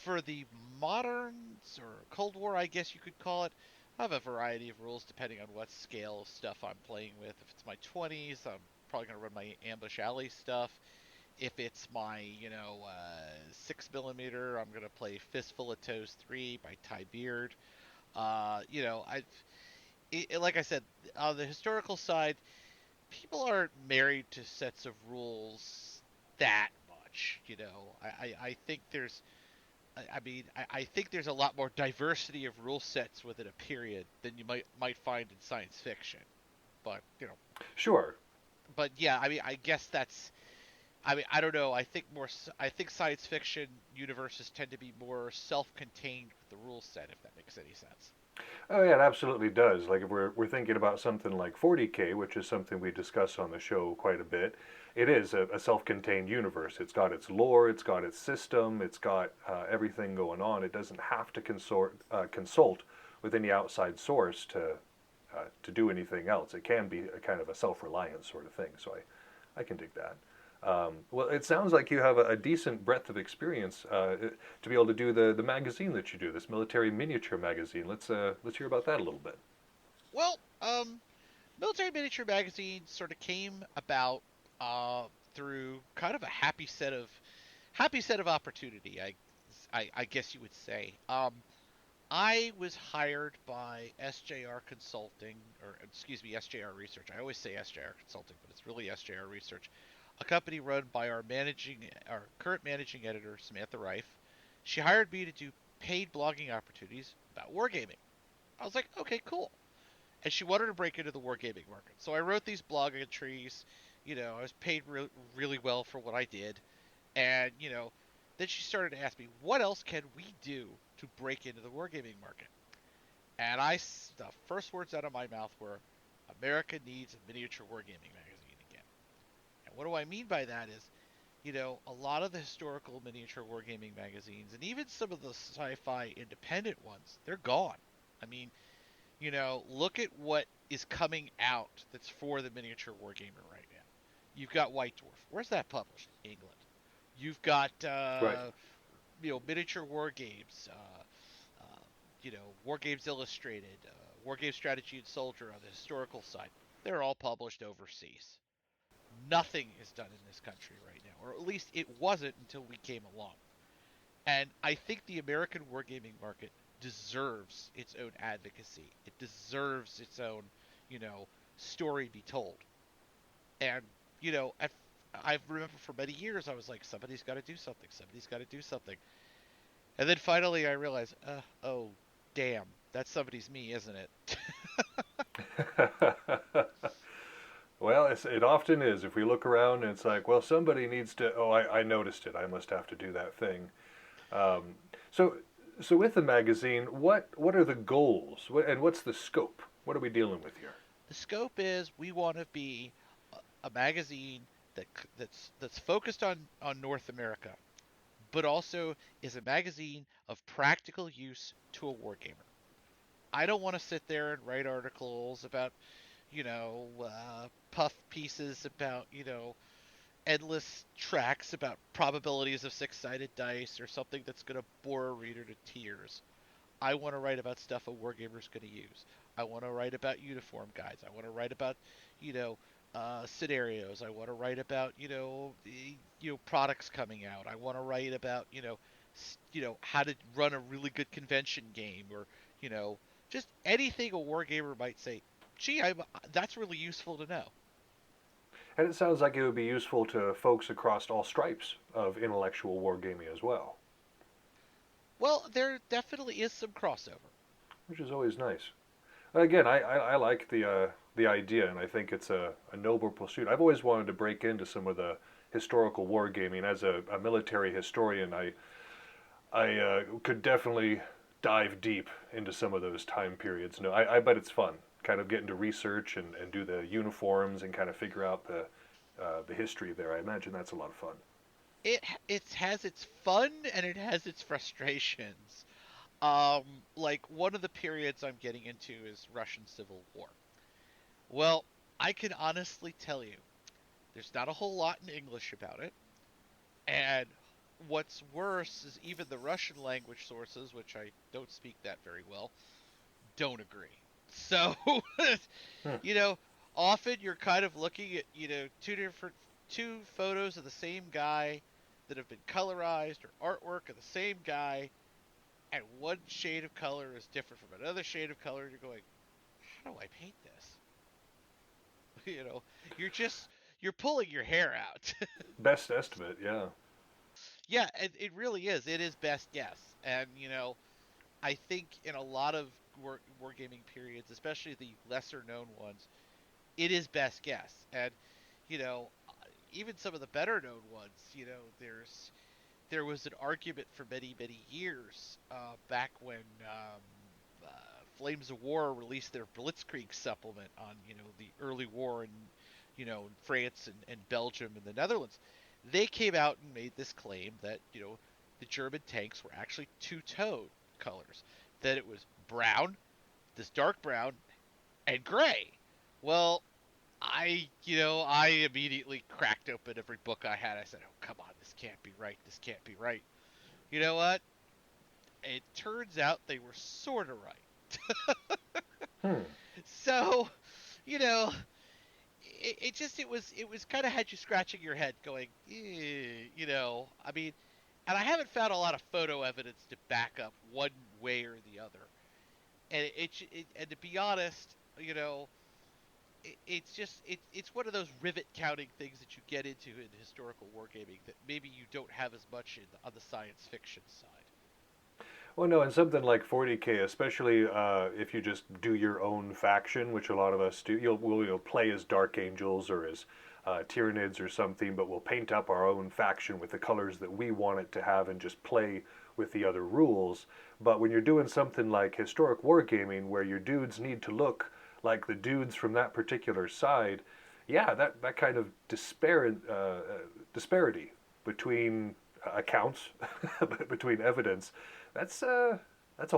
For the moderns or Cold War, I guess you could call it, I have a variety of rules depending on what scale of stuff I'm playing with. If it's my 20s, I'm probably going to run my Ambush Alley stuff. If it's my, 6 millimeter, I'm going to play Fistful of Toes 3 by Ty Beard. Like I said, on the historical side, people aren't married to sets of rules that much. I think I think there's a lot more diversity of rule sets within a period than you might find in science fiction. But Sure. but yeah, I guess that's. I don't know. I think science fiction universes tend to be more self-contained with the rule set, if that makes any sense. Oh yeah, it absolutely does. Like if we're thinking about something like 40K, which is something we discuss on the show quite a bit, it is a self-contained universe. It's got its lore, it's got its system, it's got everything going on. It doesn't have to consult with any outside source to do anything else. It can be a kind of a self-reliant sort of thing. So I can dig that. Well, it sounds like you have a decent breadth of experience to be able to do the magazine that you do, this military miniature magazine. Let's hear about that a little bit. Well, Military Miniature Magazine sort of came about through kind of a happy set of opportunity. I guess you would say. I was hired by SJR Consulting, or excuse me, SJR Research. I always say SJR Consulting, but it's really SJR Research, a company run by our current managing editor, Samantha Reif. She hired me to do paid blogging opportunities about wargaming. I was like, okay, cool. And she wanted to break into the wargaming market. So I wrote these blog entries. I was paid really well for what I did. And, then she started to ask me, what else can we do to break into the wargaming market? And the first words out of my mouth were, America needs a miniature wargaming magazine again. And what do I mean by that is, a lot of the historical miniature wargaming magazines, and even some of the sci-fi independent ones, they're gone. I mean, look at what is coming out that's for the miniature wargamer right now. You've got White Dwarf. Where's that published? England. You've got, Right. miniature war games. War Games Illustrated, War Game Strategy and Soldier on the historical side. They're all published overseas. Nothing is done in this country right now, or at least it wasn't until we came along. And I think the American wargaming market deserves its own advocacy. It deserves its own, you know, story be told. And I remember for many years I was like, somebody's got to do something. Somebody's got to do something. And then finally I realized, oh, damn, that somebody's me, isn't it? Well, it often is. If we look around and it's like, well, somebody needs to. Oh, I noticed it. I must have to do that thing. Um, so, so with the magazine, what are the goals? And what's the scope? What are we dealing with here? The scope is we want to be a magazine that's focused on North America, but also is a magazine of practical use to a wargamer. I don't want to sit there and write articles about puff pieces about endless tracks about probabilities of six-sided dice or something that's going to bore a reader to tears. I want to write about stuff a wargamer's going to use. I want to write about uniform guides. I want to write about, you know, scenarios. I want to write about, products coming out. I want to write about, how to run a really good convention game, or, you know, just anything a wargamer might say. Gee, that's really useful to know. And it sounds like it would be useful to folks across all stripes of intellectual wargaming as well, Well, there definitely is some crossover. which is always nice. Again, I like the idea, and I think it's a noble pursuit. I've always wanted to break into some of the historical wargaming. As a military historian, I could definitely dive deep into some of those time periods. No, I bet it's fun, kind of getting to research and do the uniforms and kind of figure out the history there. I imagine that's a lot of fun. It has its fun and it has its frustrations. Um, like one of the periods I'm getting into is Russian Civil War. Well, I can honestly tell you, there's not a whole lot in English about it, and what's worse is even the Russian language sources, which I don't speak that very well, don't agree. So, Hmm. you know, often you're kind of looking at, two photos of the same guy that have been colorized, or artwork of the same guy, and one shade of color is different from another shade of color, and you're going, how do I paint this? you know, you're pulling your hair out. Best estimate, yeah. Yeah, it really is. It is best guess, and I think in a lot of wargaming periods, especially the lesser known ones, it is best guess. And you know, even some of the better known ones, there was an argument for many many years back when uh, Flames of War released their Blitzkrieg supplement on the early war in France and Belgium and the Netherlands. They came out and made this claim that the German tanks were actually two-tone colors, that it was brown, this dark brown, and gray. Well, I immediately cracked open every book I had. I said, "Oh, come on, this can't be right. This can't be right." You know what? It turns out they were sort of right. Hmm. So, you know, it was kind of had you scratching your head, going, I mean, and I haven't found a lot of photo evidence to back up one way or the other. And and to be honest, it's one of those rivet counting things that you get into in historical wargaming that maybe you don't have as much on the science fiction side. Well, no, and something like 40K, especially if you just do your own faction, which a lot of us do, you'll play as Dark Angels or as Tyranids or something, but we'll paint up our own faction with the colors that we want it to have and just play with the other rules. But when you're doing something like historic wargaming, where your dudes need to look like the dudes from that particular side, yeah, that kind of disparity between accounts, between evidence, that's a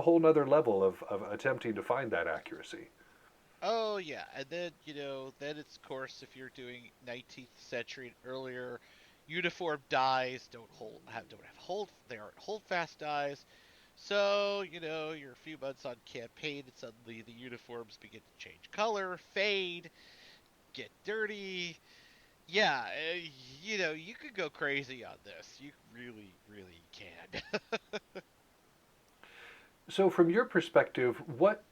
whole nother level of attempting to find that accuracy. Oh yeah, and then then it's of course if you're doing 19th century and earlier, uniform dies don't have hold they aren't hold fast dies. So you're a few months on campaign, and suddenly the uniforms begin to change color, fade, get dirty. Yeah, you could go crazy on this. You really, really can. So, from your perspective, what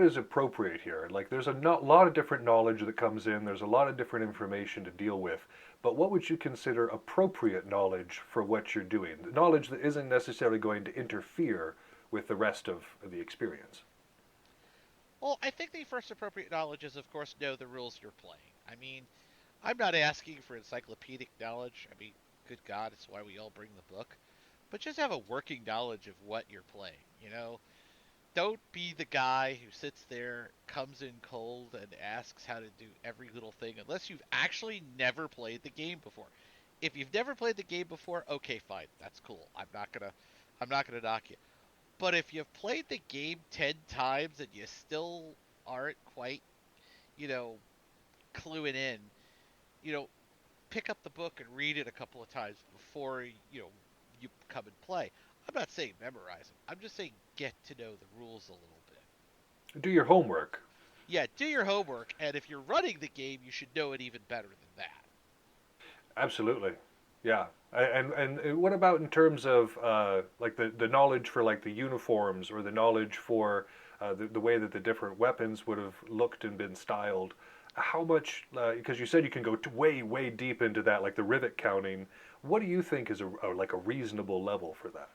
is appropriate here? Like, there's a lot of different knowledge that comes in. There's a lot of different information to deal with. But what would you consider appropriate knowledge for what you're doing? Knowledge that isn't necessarily going to interfere with the rest of the experience. Well, I think the first appropriate knowledge is, of course, know the rules you're playing. I mean, I'm not asking for encyclopedic knowledge. I mean, good God, it's why we all bring the book. But just have a working knowledge of what you're playing. Don't be the guy who sits there, comes in cold, and asks how to do every little thing unless you've actually never played the game before. If you've never played the game before, okay, fine, that's cool. I'm not gonna knock you. But if you've played the game 10 times and you still aren't quite, you know, cluing in, you know, pick up the book and read it a couple of times before you come and play. I'm not saying memorize it. I'm just saying get to know the rules a little bit. Do your homework. Yeah, do your homework, and if you're running the game, you should know it even better than that. Absolutely. Yeah. And what about in terms of like the knowledge for like the uniforms or the knowledge for the way that the different weapons would have looked and been styled? How much, because you said you can go way, way deep into that, like the rivet counting. What do you think is like a reasonable level for that?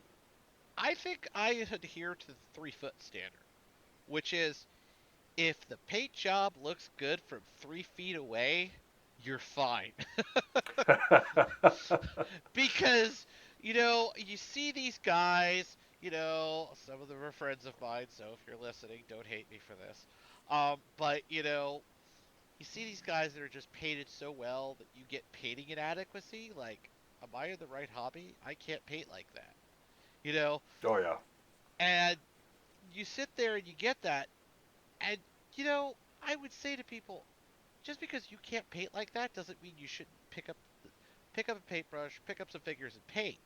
I think I adhere to the 3 foot standard, which is if the paint job looks good from 3 feet away, you're fine. Because, you see these guys, some of them are friends of mine, so if you're listening, don't hate me for this. But, you see these guys that are just painted so well that you get painting inadequacy. Like, am I in the right hobby? I can't paint like that, you know? Oh yeah. And you sit there and you get that, and, I would say to people, just because you can't paint like that doesn't mean you shouldn't pick up a paintbrush, pick up some figures, and paint.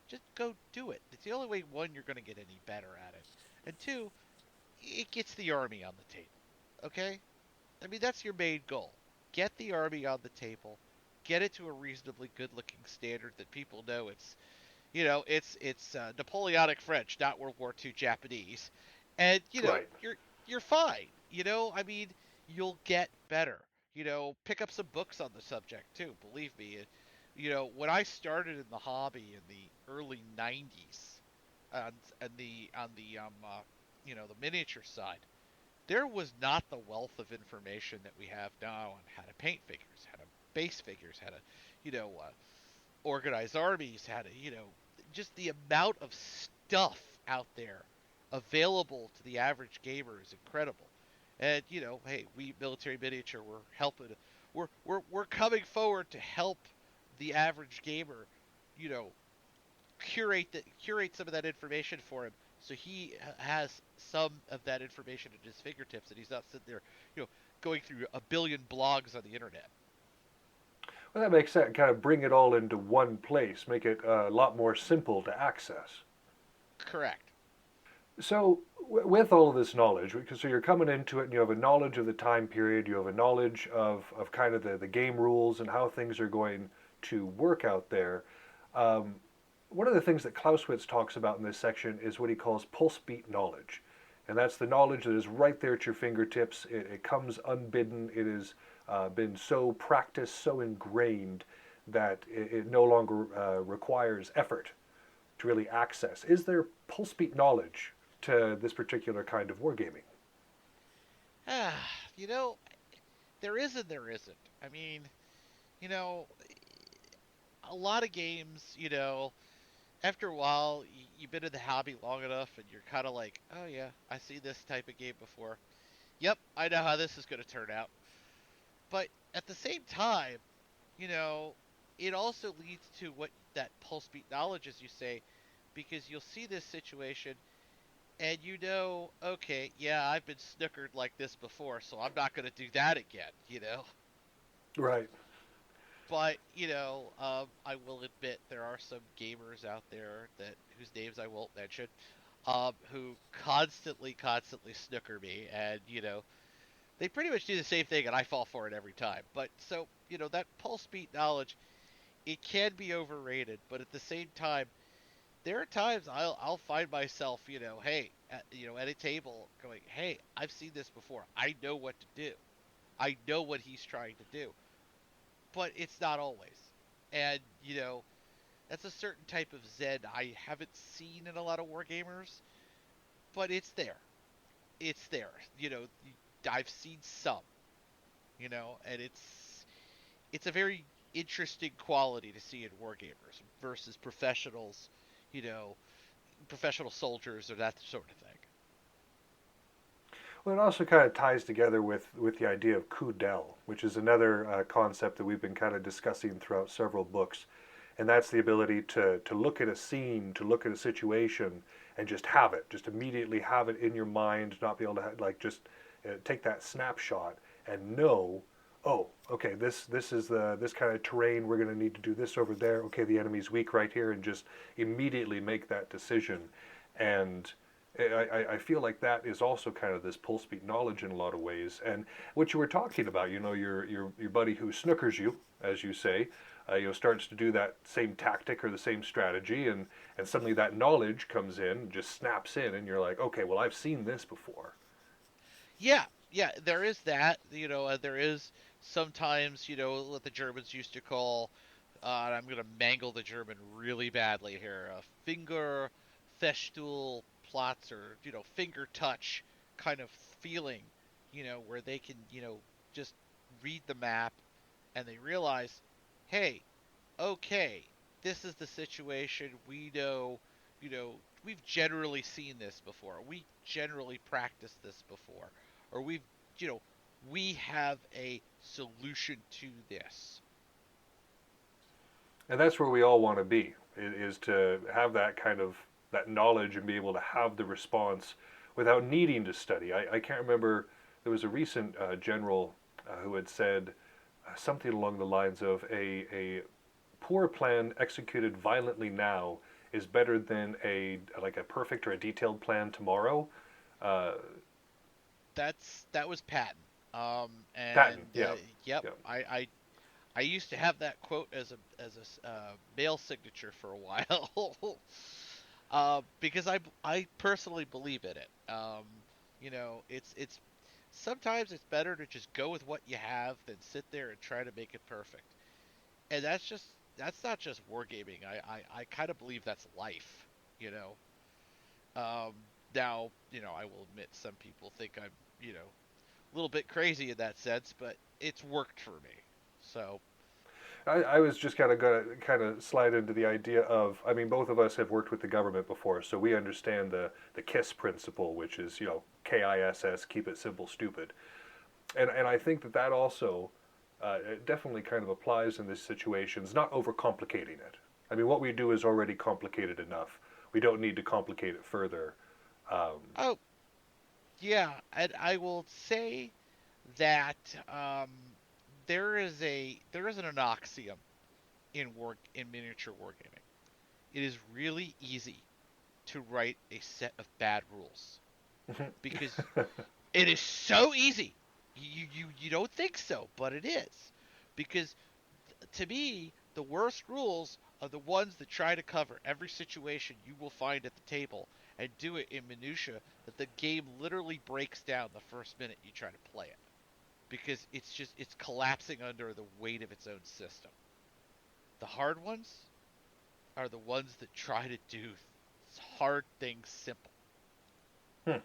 Just go do it. It's the only way, one, you're going to get any better at it, and two, it gets the army on the table. Okay? I mean, that's your main goal. Get the army on the table. Get it to a reasonably good-looking standard that people know it's Napoleonic French, not World War II Japanese, and Right. you're fine. I mean, you'll get better. Pick up some books on the subject too. Believe me, when I started in the hobby in the early '90s, on the miniature side, there was not the wealth of information that we have now on how to paint figures, how to base figures, how to, organize armies, how to, just the amount of stuff out there available to the average gamer is incredible. And hey, we military miniature, we're helping, we're coming forward to help the average gamer, you know, curate some of that information for him, so he has some of that information at his fingertips, and he's not sitting there, going through a billion blogs on the internet. Well, that makes sense. Kind of bring it all into one place, make it a lot more simple to access. Correct. So, with all of this knowledge, because so you're coming into it and you have a knowledge of the time period, you have a knowledge of kind of the game rules and how things are going to work out there. Um, One of the things that Clausewitz talks about in this section is what he calls pulse beat knowledge. And that's the knowledge that is right there at your fingertips. It comes unbidden. It has been so practiced, so ingrained that it no longer requires effort to really access. Is there pulse beat knowledge to this particular kind of wargaming? Ah, you know, there is and there isn't. I mean, you know, a lot of games, after a while, you've been in the hobby long enough, and you're kind of like, oh yeah, I see this type of game before. Yep, I know how this is going to turn out. But at the same time, you know, it also leads to what that pulse beat knowledge, as you say, because you'll see this situation, and okay, yeah, I've been snookered like this before, so I'm not going to do that again. Right. But I will admit there are some gamers out there whose names I won't mention, who constantly snooker me, and they pretty much do the same thing, and I fall for it every time. But so that pulse beat knowledge, it can be overrated, but at the same time, there are times I'll find myself, hey, at a table going, hey, I've seen this before. I know what to do. I know what he's trying to do. But it's not always. And, that's a certain type of Zen I haven't seen in a lot of wargamers, but it's there. It's there. I've seen some, and it's a very interesting quality to see in wargamers versus professionals, you know, professional soldiers or that sort of thing. Well, it also kind of ties together with the idea of coup d'eil, which is another concept that we've been kind of discussing throughout several books. And that's the ability to look at a scene, to look at a situation, and just have it, just immediately have it in your mind, not be able to just take that snapshot and know oh, okay, this is this kind of terrain. We're going to need to do this over there. Okay, the enemy's weak right here, and just immediately make that decision. And I feel like that is also kind of this pulse beat knowledge in a lot of ways. And what you were talking about, your buddy who snookers you, as you say, starts to do that same tactic or the same strategy, and suddenly that knowledge comes in, just snaps in, and you're like, okay, well, I've seen this before. Yeah, yeah, there is that. There is sometimes, what the Germans used to call, and I'm going to mangle the German really badly here, a finger festool plots, or, finger touch kind of feeling, where they can, just read the map and they realize, hey, okay, this is the situation. We know, you know, we've generally seen this before. We generally practiced this before, or you know, we have a solution to this. And that's where we all want to be, is to have that kind of that knowledge and be able to have the response without needing to study. I can't remember, there was a recent general who had said something along the lines of a poor plan executed violently now is better than a perfect or a detailed plan tomorrow. Uh, That was Patton. And Patent, yeah, yep, yeah. I used to have that quote as a mail signature for a while, because I personally believe in it. It's sometimes it's better to just go with what you have than sit there and try to make it perfect. And that's not just wargaming. I kind of believe that's life. You know. Now, I will admit some people think I'm, a little bit crazy in that sense, but it's worked for me. So, I was just kind of going to kind of slide into the idea of, I mean, both of us have worked with the government before, so we understand the KISS principle, which is, KISS, keep it simple, stupid. And I think that also it definitely kind of applies in these situations, not overcomplicating it. I mean, what we do is already complicated enough. We don't need to complicate it further. Um, oh yeah, and I will say that um, there is an axiom in miniature wargaming. It is really easy to write a set of bad rules because it is so easy. You don't think so, but it is. Because to me, the worst rules are the ones that try to cover every situation you will find at the table and do it in minutia that the game literally breaks down the first minute you try to play it. Because it's collapsing under the weight of its own system. The hard ones are the ones that try to do hard things simple. hmm.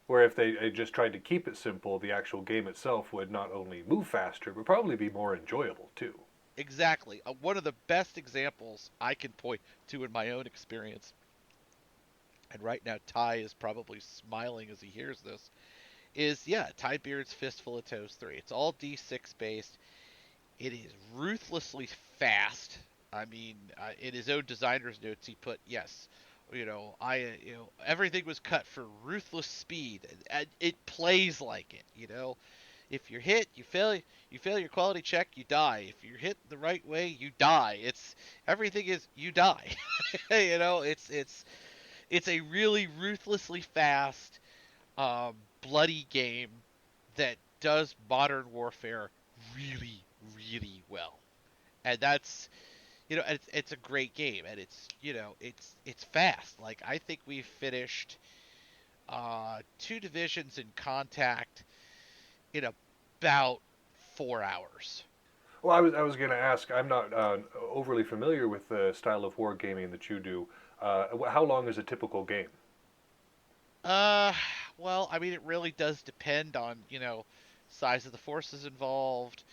Where if they just tried to keep it simple, the actual game itself would not only move faster, but probably be more enjoyable too. Exactly. One of the best examples I can point to in my own experience, and right now Ty is probably smiling as he hears this, is Ty Beard's Fistful of Toes 3. It's all D6 based. It is ruthlessly fast. I mean, in his own designer's notes, he put, yes, everything was cut for ruthless speed, and it plays like it. If you're hit, you fail your quality check, you die. If you're hit the right way, you die. It's everything is you die. It's a really ruthlessly fast, bloody game that does modern warfare really, really well. And that's it's a great game, and it's fast. Like I think we finished two divisions in contact in about 4 hours. Well, I was going to ask. I'm not overly familiar with the style of wargaming that you do. How long is a typical game? Uh, well, I mean, it really does depend on size of the forces involved.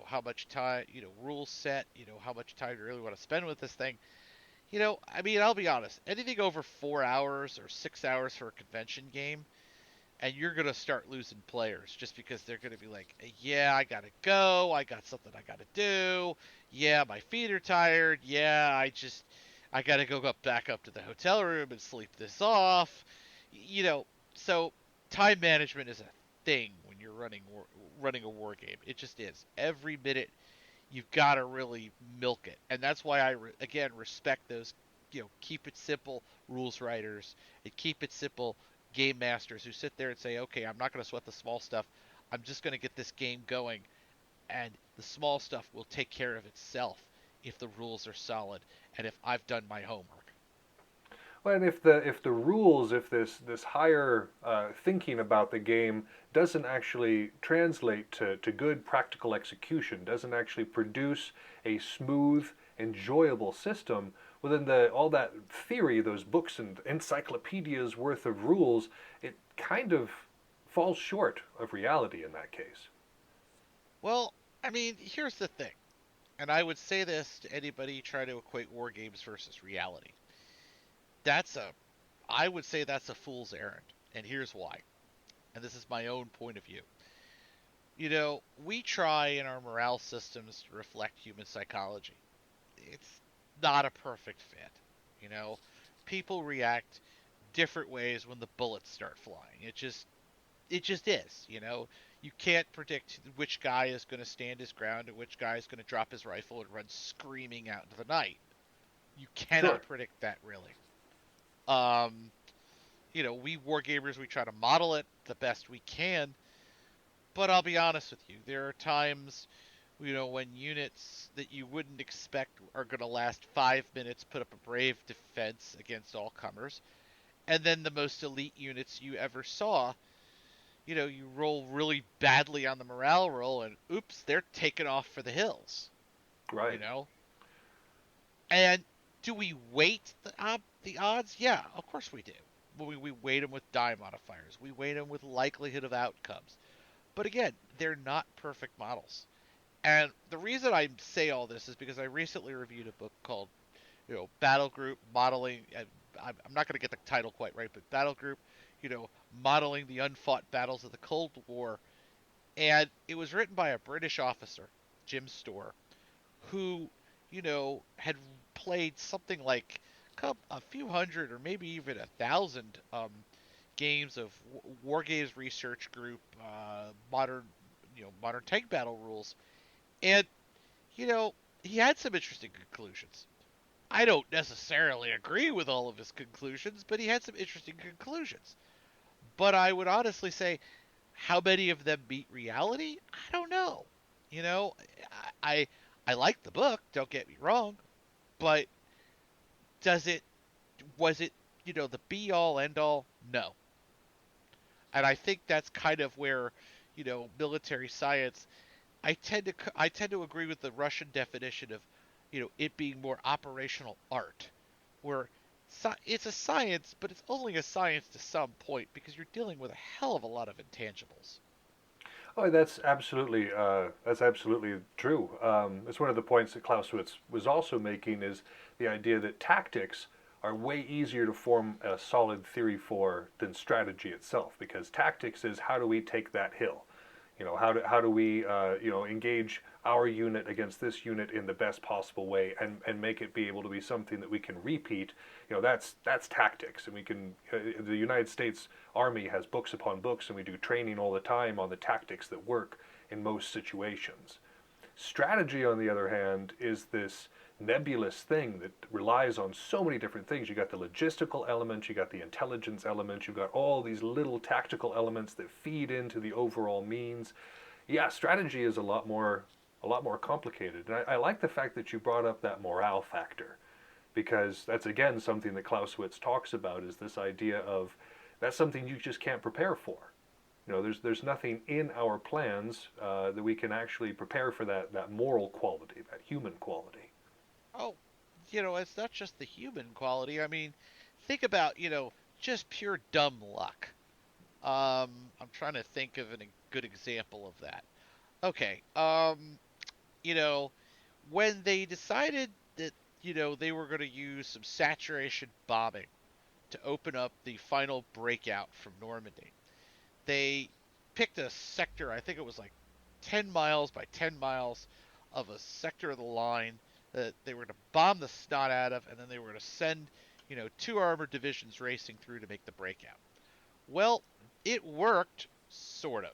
How much time, rules set. How much time you really want to spend with this thing. I mean, I'll be honest. Anything over 4 hours or 6 hours for a convention game, and you're gonna start losing players just because they're gonna be like, yeah, I gotta go. I got something I gotta do. Yeah, my feet are tired. Yeah, I gotta go back up to the hotel room and sleep this off. You know, so time management is a thing when you're running a war game. It just is. Every minute you've got to really milk it, and that's why again respect those keep it simple rules writers and keep it simple game masters who sit there and say, okay, I'm not going to sweat the small stuff. I'm just going to get this game going, and the small stuff will take care of itself if the rules are solid and if I've done my homework. Well, and if the rules, if this higher thinking about the game doesn't actually translate to good practical execution, doesn't actually produce a smooth, enjoyable system, well then all that theory, those books and encyclopedias worth of rules, it kind of falls short of reality in that case. Well, I mean, here's the thing, and I would say this to anybody trying to equate war games versus reality. That's a, I would say that's a fool's errand, and here's why. And this is my own point of view. We try in our morale systems to reflect human psychology. It's not a perfect fit. People react different ways when the bullets start flying. It just is. You can't predict which guy is going to stand his ground and which guy is going to drop his rifle and run screaming out into the night. You cannot Sure. predict that really. Um, we wargamers, we try to model it the best we can, but I'll be honest with you, there are times, when units that you wouldn't expect are going to last 5 minutes put up a brave defense against all comers, and then the most elite units you ever saw, you roll really badly on the morale roll, and oops, they're taken off for the hills, Right. And do we weight the odds? Yeah, of course we do. We weight them with die modifiers. We weight them with likelihood of outcomes. But again, they're not perfect models. And the reason I say all this is because I recently reviewed a book called, Battle Group Modeling. I'm not going to get the title quite right, but Battle Group, modeling the unfought battles of the Cold War. And it was written by a British officer, Jim Storr, who, had played something like a few hundred or maybe even 1,000 games of War Games Research Group modern tank battle rules, and he had some interesting conclusions. I don't necessarily agree with all of his conclusions, but he had some interesting conclusions. But I would honestly say, how many of them meet reality? I don't know. You know, I I like the book. Don't get me wrong, but does it was it the be all end all? No. And I think that's kind of where military science. I tend to agree with the Russian definition of it being more operational art, where it's a science, but it's only a science to some point because you're dealing with a hell of a lot of intangibles. Oh, that's absolutely true. It's one of the points that Clausewitz was also making is the idea that tactics are way easier to form a solid theory for than strategy itself, because tactics is how do we take that hill, how do we engage our unit against this unit in the best possible way and make it be able to be something that we can repeat. That's tactics, and we can. The United States Army has books upon books, and we do training all the time on the tactics that work in most situations. Strategy, on the other hand, is this nebulous thing that relies on so many different things. You got the logistical element, you got the intelligence element, you've got all these little tactical elements that feed into the overall means. Yeah, strategy is a lot more complicated. And I like the fact that you brought up that morale factor, because that's again something that Clausewitz talks about, is this idea of that's something you just can't prepare for. There's nothing in our plans that we can actually prepare for that moral quality, that human quality. Oh, it's not just the human quality. I mean, think about just pure dumb luck. I'm trying to think of a good example of that. Okay. You know, when they decided that they were going to use some saturation bombing to open up the final breakout from Normandy, they picked a sector. I think it was like 10 miles by 10 miles of a sector of the line that they were going to bomb the snot out of, and then they were going to send two armored divisions racing through to make the breakout. Well, it worked, sort of.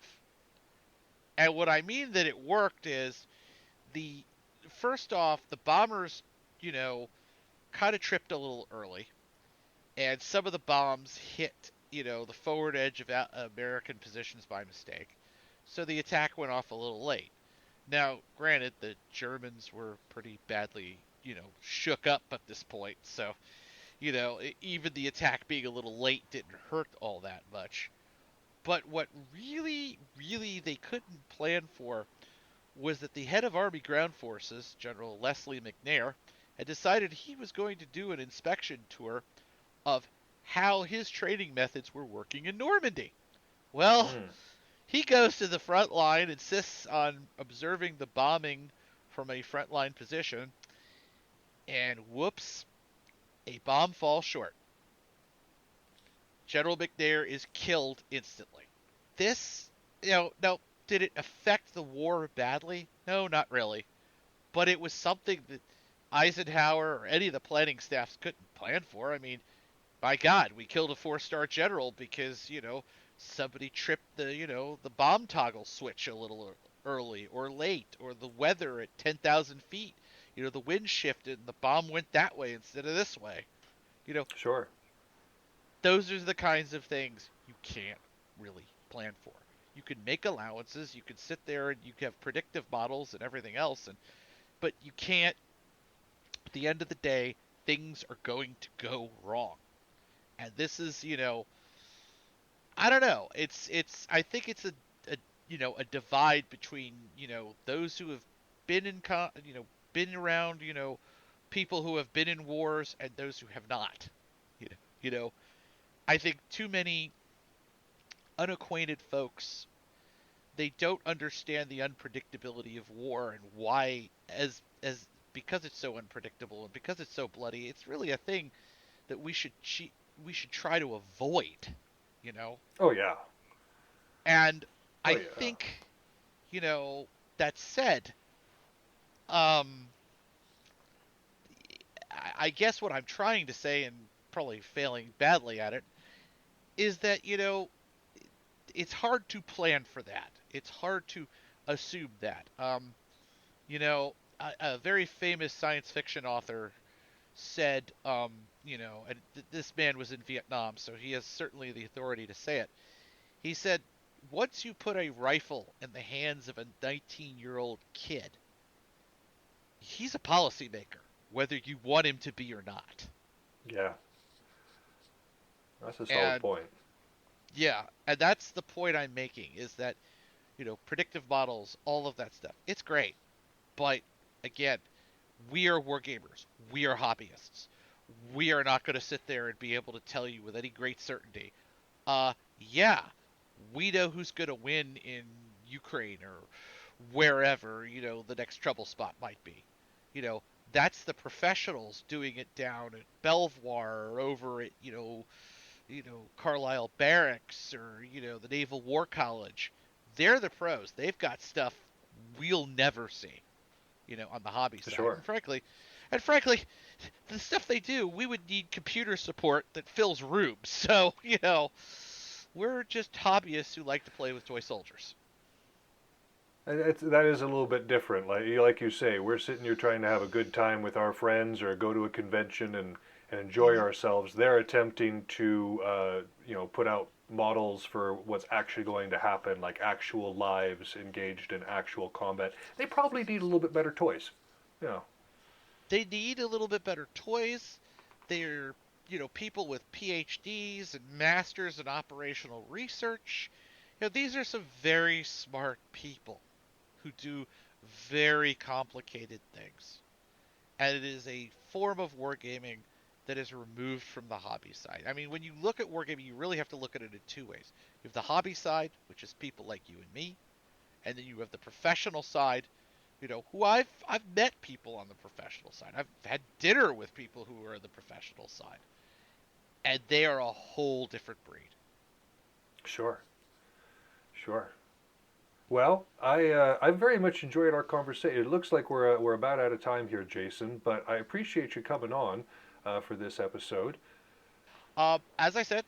And what I mean that it worked is the first off, the bombers, you know, kind of tripped a little early, and some of the bombs hit, the forward edge of American positions by mistake. So the attack went off a little late. Now, granted, the Germans were pretty badly, shook up at this point. So, even the attack being a little late didn't hurt all that much. But what really, really they couldn't plan for was that the head of Army Ground Forces, General Leslie McNair, had decided he was going to do an inspection tour of how his training methods were working in Normandy. Well, Mm. he goes to the front line, insists on observing the bombing from a frontline position, and whoops, a bomb falls short. General McNair is killed instantly. This, now, did it affect the war badly? No, not really. But it was something that Eisenhower or any of the planning staffs couldn't plan for. I mean, my God, we killed a four-star general because, somebody tripped the bomb toggle switch a little early or late, or the weather at 10,000 feet. The wind shifted and the bomb went that way instead of this way. You know, Sure. those are the kinds of things you can't really plan for. You can make allowances, you can sit there and you can have predictive models and everything else, but you can't. At the end of the day, things are going to go wrong, and this is, I don't know. I think it's a divide between those who have been been around people who have been in wars and those who have not. You know, I think too many unacquainted folks, they don't understand the unpredictability of war and why, as because it's so unpredictable and because it's so bloody, it's really a thing that we should try to avoid. You know, Oh yeah. and Oh I yeah. think, that said, um, I guess what I'm trying to say, and probably failing badly at it, is that it's hard to plan for that. It's hard to assume that. A very famous science fiction author said, and this man was in Vietnam, so he has certainly the authority to say it. He said, once you put a rifle in the hands of a 19-year-old kid, he's a policymaker, whether you want him to be or not. Yeah. That's a solid And point. yeah, and that's the point I'm making is that, predictive models, all of that stuff, it's great. But again, we are wargamers. We are hobbyists. We are not going to sit there and be able to tell you with any great certainty, yeah, we know who's going to win in Ukraine or wherever, the next trouble spot might be. You know, that's the professionals doing it down at Belvoir or over at, Carlisle Barracks or, the Naval War College. They're the pros. They've got stuff we'll never see, on the hobby side. Sure. And frankly, the stuff they do, we would need computer support that fills rooms. So, we're just hobbyists who like to play with toy soldiers. That is a little bit different. Like you say, we're sitting here trying to have a good time with our friends or go to a convention and enjoy ourselves. They're attempting to put out models for what's actually going to happen, like actual lives engaged in actual combat. They probably need a little bit better toys. Yeah. They need a little bit better toys. They're, people with PhDs and masters in operational research. These are some very smart people who do very complicated things. And it is a form of wargaming that is removed from the hobby side. I mean, when you look at wargaming, you really have to look at it in two ways. You have the hobby side, which is people like you and me, and then you have the professional side, who I've met people on the professional side. I've had dinner with people who are on the professional side, and they are a whole different breed. Sure. Sure. Well, I very much enjoyed our conversation. It looks like we're about out of time here, Jason, but I appreciate you coming on for this episode. As I said,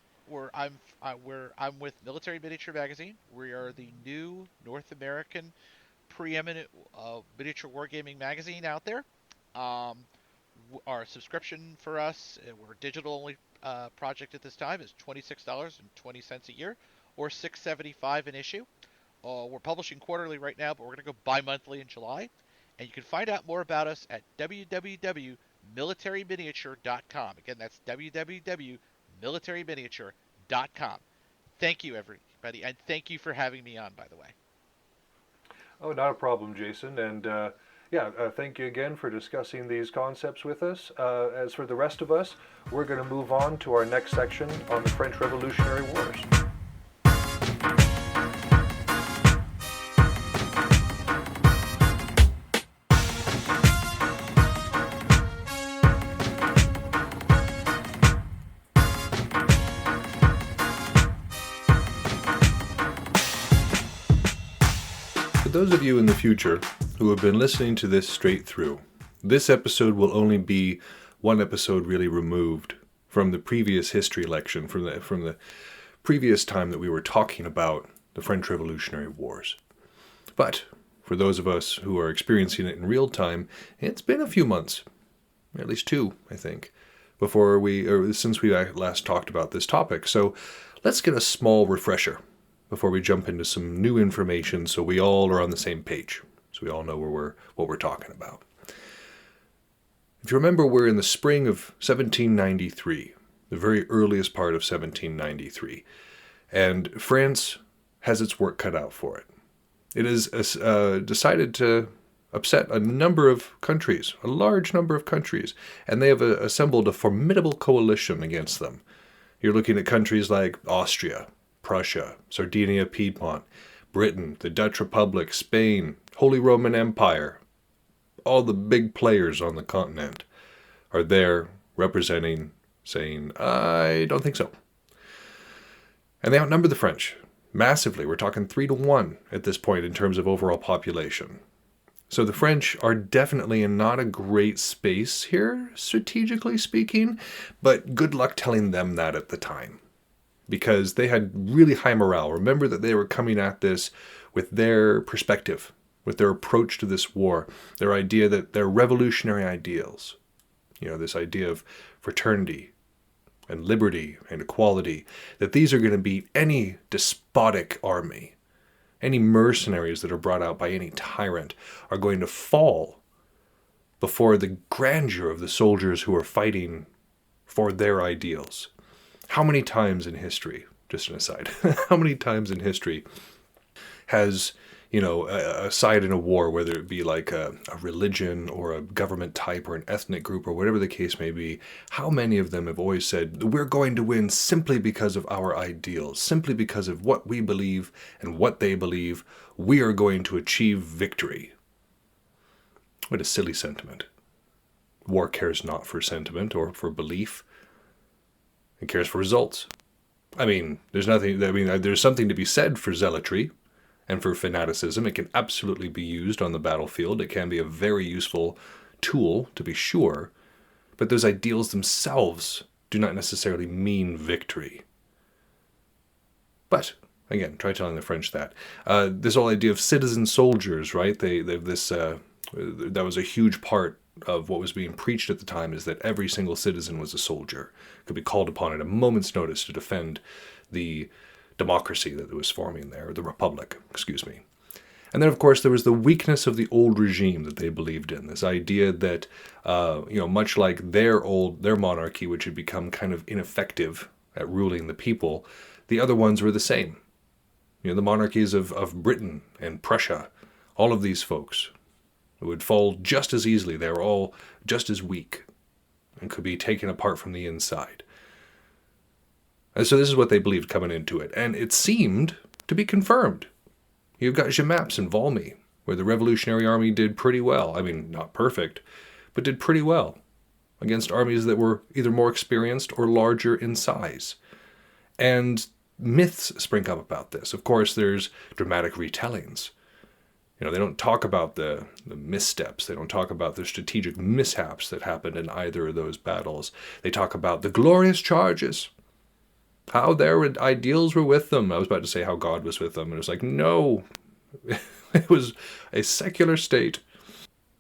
I'm with Military Miniature Magazine. We are the new North American preeminent miniature wargaming magazine out there. Um, our subscription for us, we're a digital only project at this time, is $26.20 a year, or $6.75 an issue. We're publishing quarterly right now, but we're going to go bi-monthly in July. And you can find out more about us at www.militaryminiature.com. Again, that's www.militaryminiature.com. Thank you, everybody, and thank you for having me on, by the way. Oh, not a problem, Jason. And thank you again for discussing these concepts with us. As for the rest of us, we're going to move on to our next section on the French Revolutionary Wars. For those of you in the future who have been listening to this straight through, this episode will only be one episode really removed from the previous history lection, from the previous time that we were talking about the French Revolutionary Wars. But for those of us who are experiencing it in real time, it's been a few months, at least 2, I think, since we last talked about this topic. So let's get a small refresher before we jump into some new information, so we all are on the same page, so we all know what we're talking about. If you remember, we're in the spring of 1793, the very earliest part of 1793, and France has its work cut out for it. It has decided to upset a number of countries, a large number of countries, and they have assembled a formidable coalition against them. You're looking at countries like Austria, Prussia, Sardinia, Piedmont, Britain, the Dutch Republic, Spain, Holy Roman Empire. All the big players on the continent are there representing, saying, I don't think so. And they outnumber the French massively. We're talking 3-1 at this point in terms of overall population. So the French are definitely in not a great space here, strategically speaking, but good luck telling them that at the time, because they had really high morale. Remember that they were coming at this with their perspective, with their approach to this war, their idea that their revolutionary ideals, this idea of fraternity and liberty and equality, that these are going to beat any despotic army. Any mercenaries that are brought out by any tyrant are going to fall before the grandeur of the soldiers who are fighting for their ideals. How many times in history, just an aside, how many times in history has, a side in a war, whether it be like a religion or a government type or an ethnic group or whatever the case may be, how many of them have always said, we're going to win simply because of our ideals, simply because of what we believe and what they believe, we are going to achieve victory. What a silly sentiment. War cares not for sentiment or for belief. It cares for results. There's something to be said for zealotry and for fanaticism. It can absolutely be used on the battlefield. It can be a very useful tool, to be sure. But those ideals themselves do not necessarily mean victory. But, again, try telling the French that. This whole idea of citizen soldiers, right? That was a huge part of what was being preached at the time, is that every single citizen was a soldier, could be called upon at a moment's notice to defend the democracy that was forming there, the republic, And then, of course, there was the weakness of the old regime that they believed in, this idea that, much like their monarchy, which had become kind of ineffective at ruling the people, the other ones were the same. The monarchies of Britain and Prussia, all of these folks, would fall just as easily. They were all just as weak and could be taken apart from the inside. And so this is what they believed coming into it. And it seemed to be confirmed. You've got Jemappes and Valmy, where the Revolutionary Army did pretty well. Not perfect, but did pretty well against armies that were either more experienced or larger in size. And myths spring up about this. Of course, there's dramatic retellings. They don't talk about the missteps. They don't talk about the strategic mishaps that happened in either of those battles. They talk about the glorious charges. how their ideals were with them. I was about to say how God was with them, and it was like, no, it was a secular state.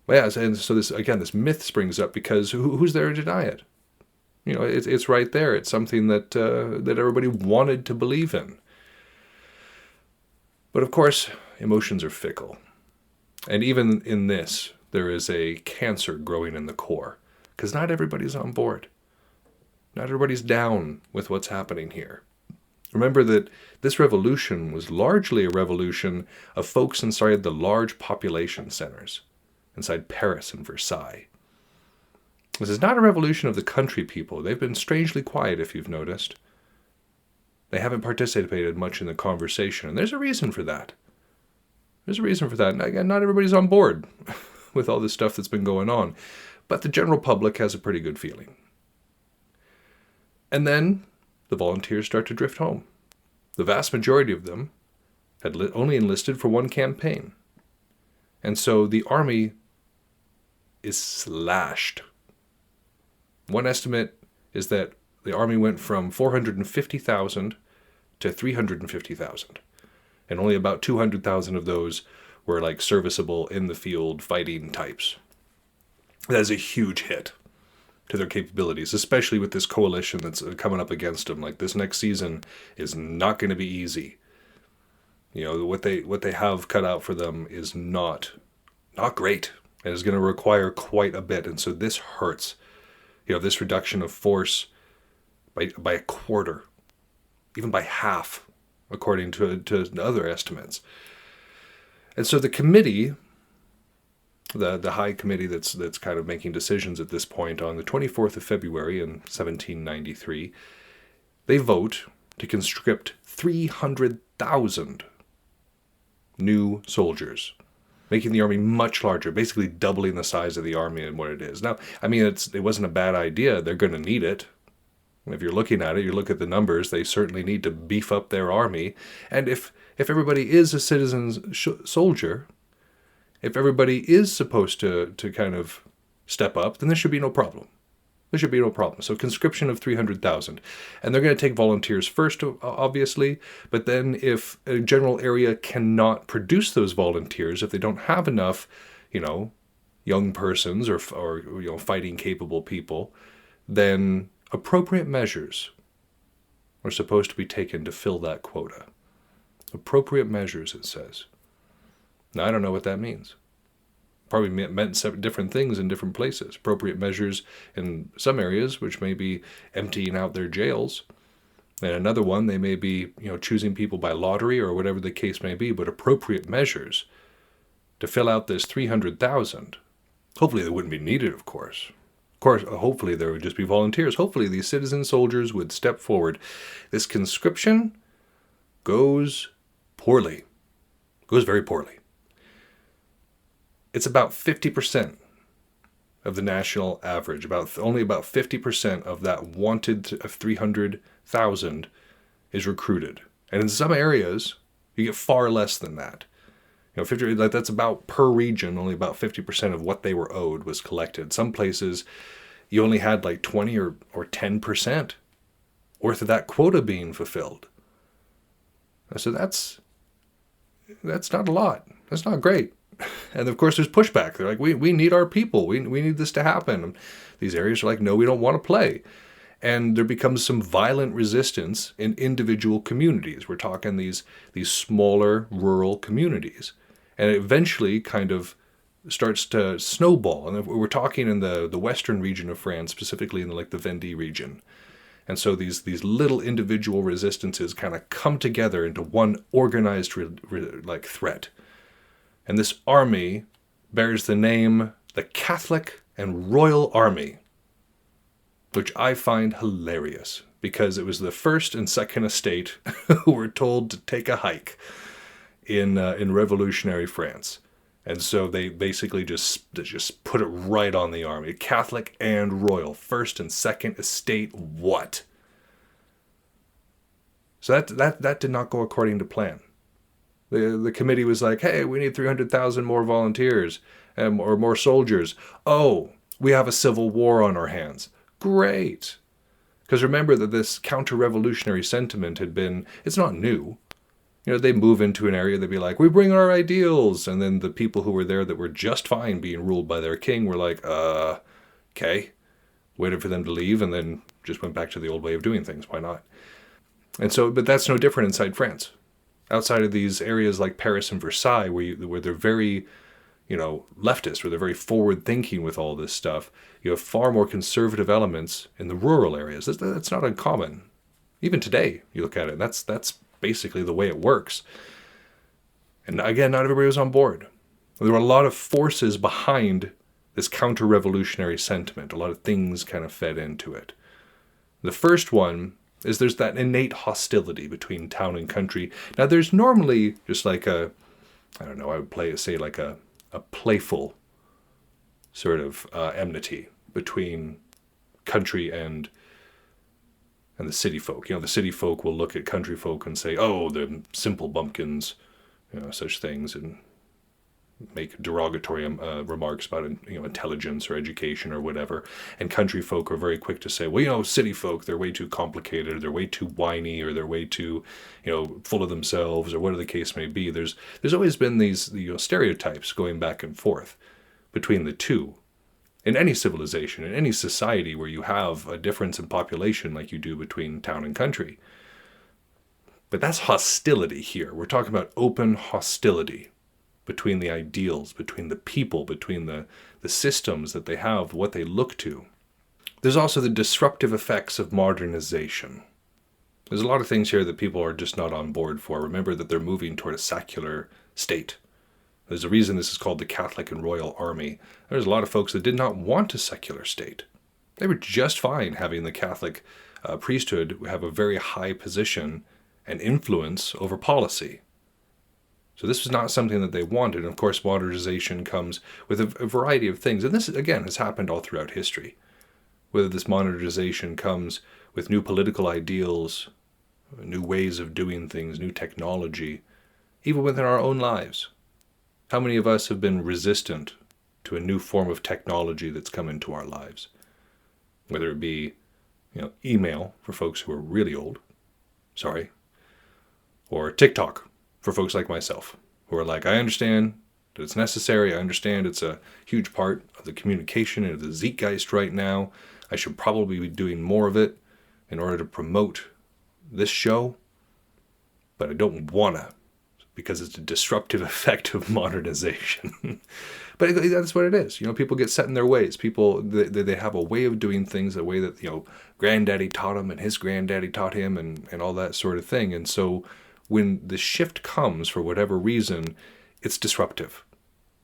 But yeah, and so this myth springs up because who's there to deny it? It's right there. It's something that everybody wanted to believe in. But of course, emotions are fickle. And even in this, there is a cancer growing in the core. Because not everybody's on board. Not everybody's down with what's happening here. Remember that this revolution was largely a revolution of folks inside the large population centers, inside Paris and Versailles. This is not a revolution of the country people. They've been strangely quiet, if you've noticed. They haven't participated much in the conversation, and there's a reason for that. There's a reason for that. And again, not everybody's on board with all this stuff that's been going on, but the general public has a pretty good feeling. And then the volunteers start to drift home. The vast majority of them had only enlisted for one campaign. And so the army is slashed. One estimate is that the army went from 450,000 to 350,000. And only about 200,000 of those were like serviceable in the field fighting types. That is a huge hit to their capabilities, especially with this coalition that's coming up against them. Like, this next season is not going to be easy. What they have cut out for them is not great. It is going to require quite a bit, and so this hurts. This reduction of force by a quarter, even by half, according to other estimates. And so the committee, the High Committee that's kind of making decisions at this point, on the 24th of February in 1793, they vote to conscript 300,000 new soldiers, making the army much larger, basically doubling the size of the army and what it is. Now, I mean, it wasn't a bad idea. They're going to need it. If you're looking at it, you look at the numbers, they certainly need to beef up their army. And if everybody is a citizen soldier, if everybody is supposed to kind of step up, then there should be no problem. There should be no problem. So conscription of 300,000. And they're going to take volunteers first, obviously, but then if a general area cannot produce those volunteers, if they don't have enough, young persons or fighting capable people, then appropriate measures are supposed to be taken to fill that quota. Appropriate measures, it says. Now, I don't know what that means. Probably meant different things in different places. Appropriate measures in some areas, which may be emptying out their jails. And another one, they may be, choosing people by lottery or whatever the case may be, but appropriate measures to fill out this 300,000. Hopefully they wouldn't be needed, of course. Hopefully there would just be volunteers. Hopefully these citizen soldiers would step forward. This conscription goes poorly. Goes very poorly. It's about 50% of the national average. Only about 50% of that wanted of 300,000 is recruited. And in some areas, you get far less than that. 50, that's about per region, only about 50% of what they were owed was collected. Some places, you only had like 20 or 10% worth of that quota being fulfilled. So that's not a lot. That's not great. And of course there's pushback. They're like, we need our people. We need this to happen. And these areas are like, no, we don't want to play. And there becomes some violent resistance in individual communities. We're talking these smaller rural communities. And it eventually kind of starts to snowball. And we're talking in the western region of France, specifically in the Vendée region. And so these little individual resistances kind of come together into one organized threat. And this army bears the name the Catholic and Royal Army, which I find hilarious because it was the first and second estate who were told to take a hike in revolutionary France. And so they basically just put it right on the army. Catholic and Royal, first and second estate, what? So that did not go according to plan. The committee was like, hey, we need 300,000 more volunteers or more soldiers. Oh, we have a civil war on our hands. Great. Because remember that this counter-revolutionary sentiment it's not new. They move into an area, they'd be like, we bring our ideals. And then the people who were there that were just fine being ruled by their king were like, okay. Waited for them to leave and then just went back to the old way of doing things. Why not? And so, but that's no different inside France. Outside of these areas like Paris and Versailles, where they're very, leftist, where they're very forward-thinking with all this stuff, you have far more conservative elements in the rural areas. That's not uncommon. Even today, you look at it, that's basically the way it works. And again, not everybody was on board. There were a lot of forces behind this counter-revolutionary sentiment. A lot of things kind of fed into it. The first one is there's that innate hostility between town and country. Now, there's normally just like I would say like a playful sort of enmity between country and the city folk. The city folk will look at country folk and say, oh, they're simple bumpkins, such things, and make derogatory remarks about intelligence or education or whatever. And country folk are very quick to say, well, city folk, they're way too complicated, they're way too whiny, or they're way too full of themselves, or whatever the case may be. There's always been these stereotypes going back and forth between the two. In any civilization, in any society where you have a difference in population like you do between town and country. But that's hostility here. We're talking about open hostility between the ideals, between the people, between the systems that they have, what they look to. There's also the disruptive effects of modernization. There's a lot of things here that people are just not on board for. Remember that they're moving toward a secular state. There's a reason this is called the Catholic and Royal Army. There's a lot of folks that did not want a secular state. They were just fine having the Catholic priesthood have a very high position and influence over policy. So this was not something that they wanted. And of course, modernization comes with a variety of things. And this, again, has happened all throughout history. Whether this modernization comes with new political ideals, new ways of doing things, new technology, even within our own lives. How many of us have been resistant to a new form of technology that's come into our lives? Whether it be, email for folks who are really old, or TikTok for folks like myself, who are like, I understand that it's necessary, I understand it's a huge part of the communication and of the zeitgeist right now. I should probably be doing more of it in order to promote this show, but I don't wanna, because it's a disruptive effect of modernization. But that's what it is. People get set in their ways. People, they have a way of doing things, a way that, granddaddy taught him and his granddaddy taught him and all that sort of thing. And so when the shift comes for whatever reason, it's disruptive.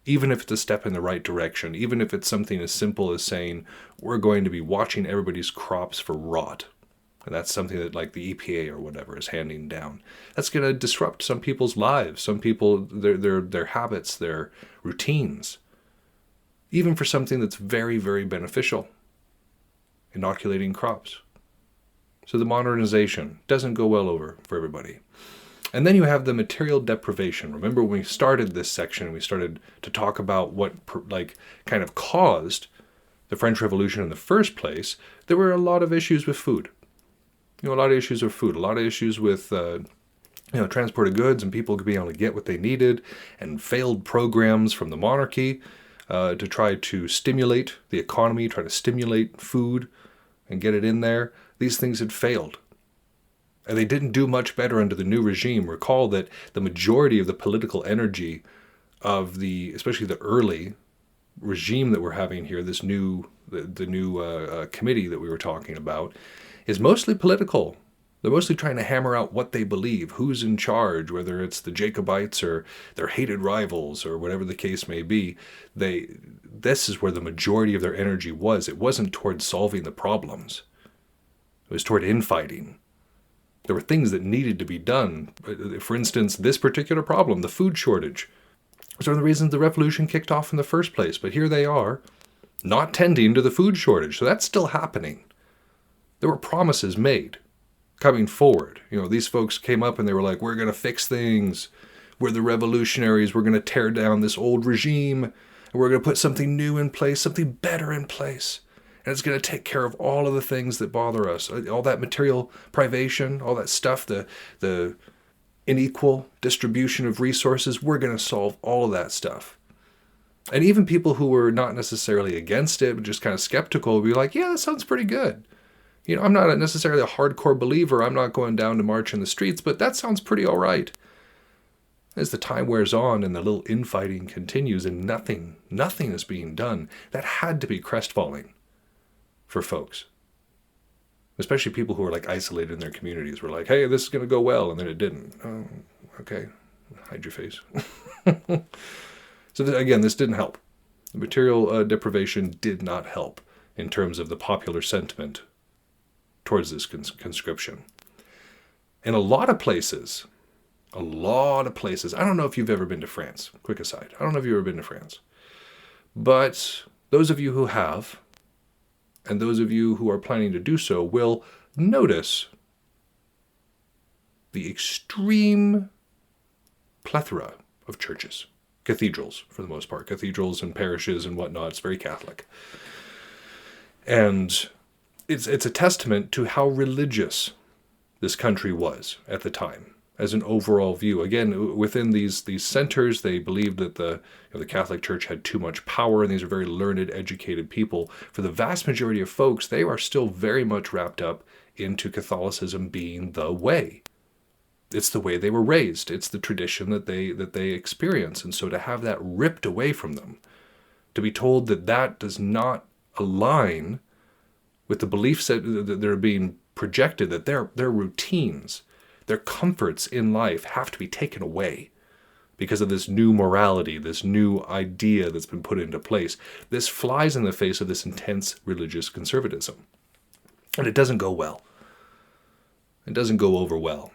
Even if it's a step in the right direction, even if it's something as simple as saying, we're going to be watching everybody's crops for rot. And that's something that like the EPA or whatever is handing down. That's going to disrupt some people's lives, some people, their habits, their routines. Even for something that's very, very beneficial. Inoculating crops. So the modernization doesn't go well over for everybody. And then you have the material deprivation. Remember when we started this section, we started to talk about what kind of caused the French Revolution in the first place. There were a lot of issues with food. A lot of issues with food, a lot of issues with, transport of goods and people being able to get what they needed, and failed programs from the monarchy to try to stimulate the economy, try to stimulate food and get it in there. These things had failed. And they didn't do much better under the new regime. Recall that the majority of the political energy of especially the early regime that we're having here, the new committee that we were talking about, is mostly political. They're mostly trying to hammer out what they believe, who's in charge, whether it's the Jacobites or their hated rivals or whatever the case may be. This is where the majority of their energy was. It wasn't toward solving the problems. It was toward infighting. There were things that needed to be done. For instance, this particular problem, the food shortage, was one of the reasons the revolution kicked off in the first place. But here they are, not tending to the food shortage. So that's still happening. There were promises made coming forward. These folks came up and they were like, we're going to fix things. We're the revolutionaries. We're going to tear down this old regime. And we're going to put something new in place, something better in place. And it's going to take care of all of the things that bother us, all that material privation, all that stuff, the unequal distribution of resources. We're going to solve all of that stuff. And even people who were not necessarily against it, but just kind of skeptical, would be like, yeah, that sounds pretty good. You know, I'm not necessarily a hardcore believer. I'm not going down to march in the streets, but that sounds pretty all right. As the time wears on and the little infighting continues and nothing is being done, that had to be crestfalling for folks. Especially people who are like isolated in their communities were like, hey, this is going to go well, and then it didn't. Oh, okay. Hide your face. So again, this didn't help. The material deprivation did not help in terms of the popular sentiment towards this conscription. In a lot of places, I don't know if you've ever been to France. Quick aside. I don't know if you've ever been to France. But those of you who have, and those of you who are planning to do so, will notice the extreme plethora of churches. Cathedrals, for the most part. Cathedrals and parishes and whatnot. It's very Catholic. And it's a testament to how religious this country was at the time, as an overall view. Again, within these centers, they believed that the Catholic Church had too much power, and these are very learned, educated people. For the vast majority of folks, they are still very much wrapped up into Catholicism being the way. It's the way they were raised. It's the tradition that they experience. And so to have that ripped away from them, to be told that that does not align with the beliefs that are being projected, that their routines, their comforts in life have to be taken away because of this new morality, this new idea that's been put into place. This flies in the face of this intense religious conservatism. And it doesn't go well. It doesn't go over well.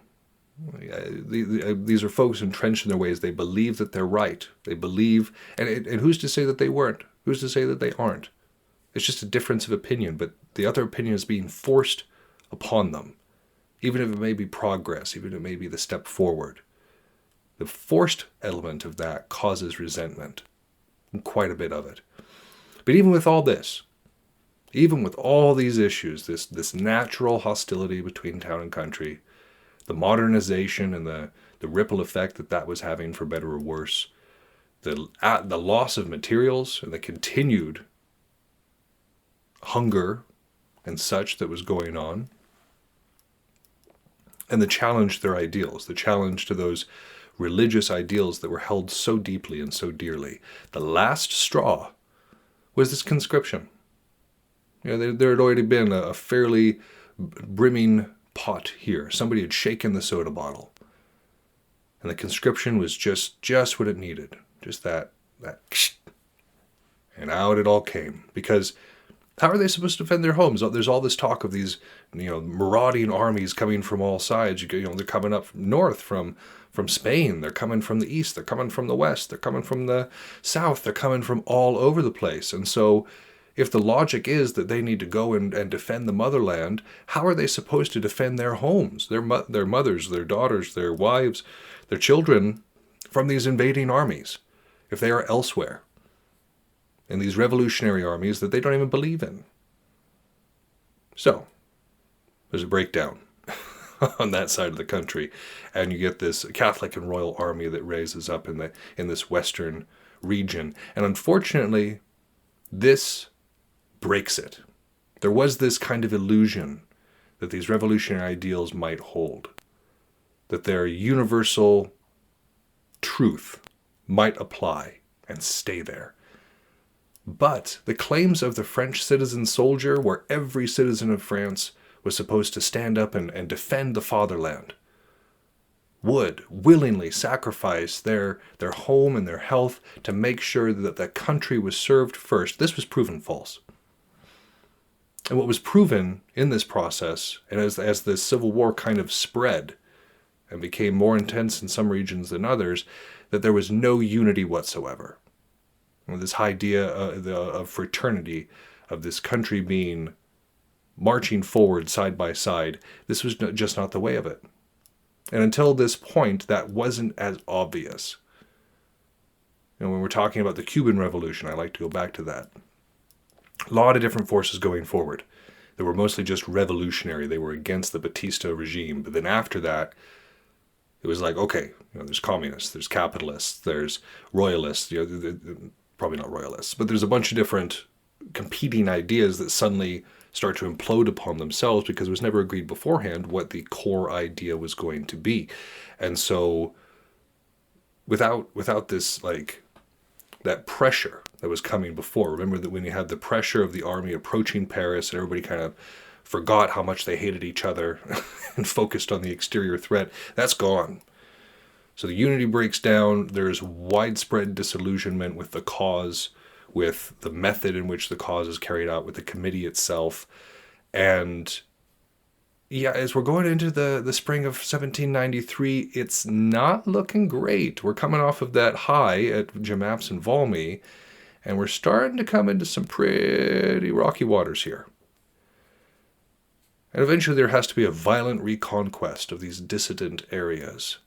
These are folks entrenched in their ways. They believe that they're right. They believe, and who's to say that they weren't? Who's to say that they aren't? It's just a difference of opinion, but the other opinion is being forced upon them, even if it may be progress, even if it may be the step forward. The forced element of that causes resentment, and quite a bit of it. But even with all this, even with all these issues, this natural hostility between town and country, the modernization and the ripple effect that was having, for better or worse, the loss of materials and the continued hunger and such that was going on, and the challenge to their ideals, the challenge to those religious ideals that were held so deeply and so dearly. The last straw was this conscription. You know, there had already been a fairly brimming pot here. Somebody had shaken the soda bottle. And the conscription was just what it needed. Just that. And out it all came. Because how are they supposed to defend their homes? There's all this talk of these, marauding armies coming from all sides. They're coming up north from Spain. They're coming from the east. They're coming from the west. They're coming from the south. They're coming from all over the place. And so if the logic is that they need to go and defend the motherland, how are they supposed to defend their homes, their mothers, their daughters, their wives, their children from these invading armies if they are elsewhere in these revolutionary armies that they don't even believe in? So there's a breakdown on that side of the country, and you get this Catholic and royal army that raises up in this western region. And unfortunately, this breaks it. There was this kind of illusion that these revolutionary ideals might hold, that their universal truth might apply and stay there. But the claims of the French citizen soldier, where every citizen of France was supposed to stand up and defend the fatherland, would willingly sacrifice their home and their health to make sure that the country was served first, this was proven false. And what was proven in this process, and as the Civil War kind of spread and became more intense in some regions than others, that there was no unity whatsoever. And this idea of fraternity, of this country being marching forward side by side, this was just not the way of it. And until this point, that wasn't as obvious. When we're talking about the Cuban Revolution, I like to go back to that. A lot of different forces going forward. They were mostly just revolutionary. They were against the Batista regime. But then after that, it was like, okay, there's communists, there's capitalists, there's royalists, probably not royalists, but there's a bunch of different competing ideas that suddenly start to implode upon themselves because it was never agreed beforehand what the core idea was going to be. And so without this, like, that pressure that was coming before, remember that when you had the pressure of the army approaching Paris and everybody kind of forgot how much they hated each other and focused on the exterior threat, that's gone. So the unity breaks down. There's widespread disillusionment with the cause, with the method in which the cause is carried out, with the committee itself. And yeah, as we're going into the spring of 1793, it's not looking great. We're coming off of that high at Jemappes and Valmy, and we're starting to come into some pretty rocky waters here. And eventually there has to be a violent reconquest of these dissident areas.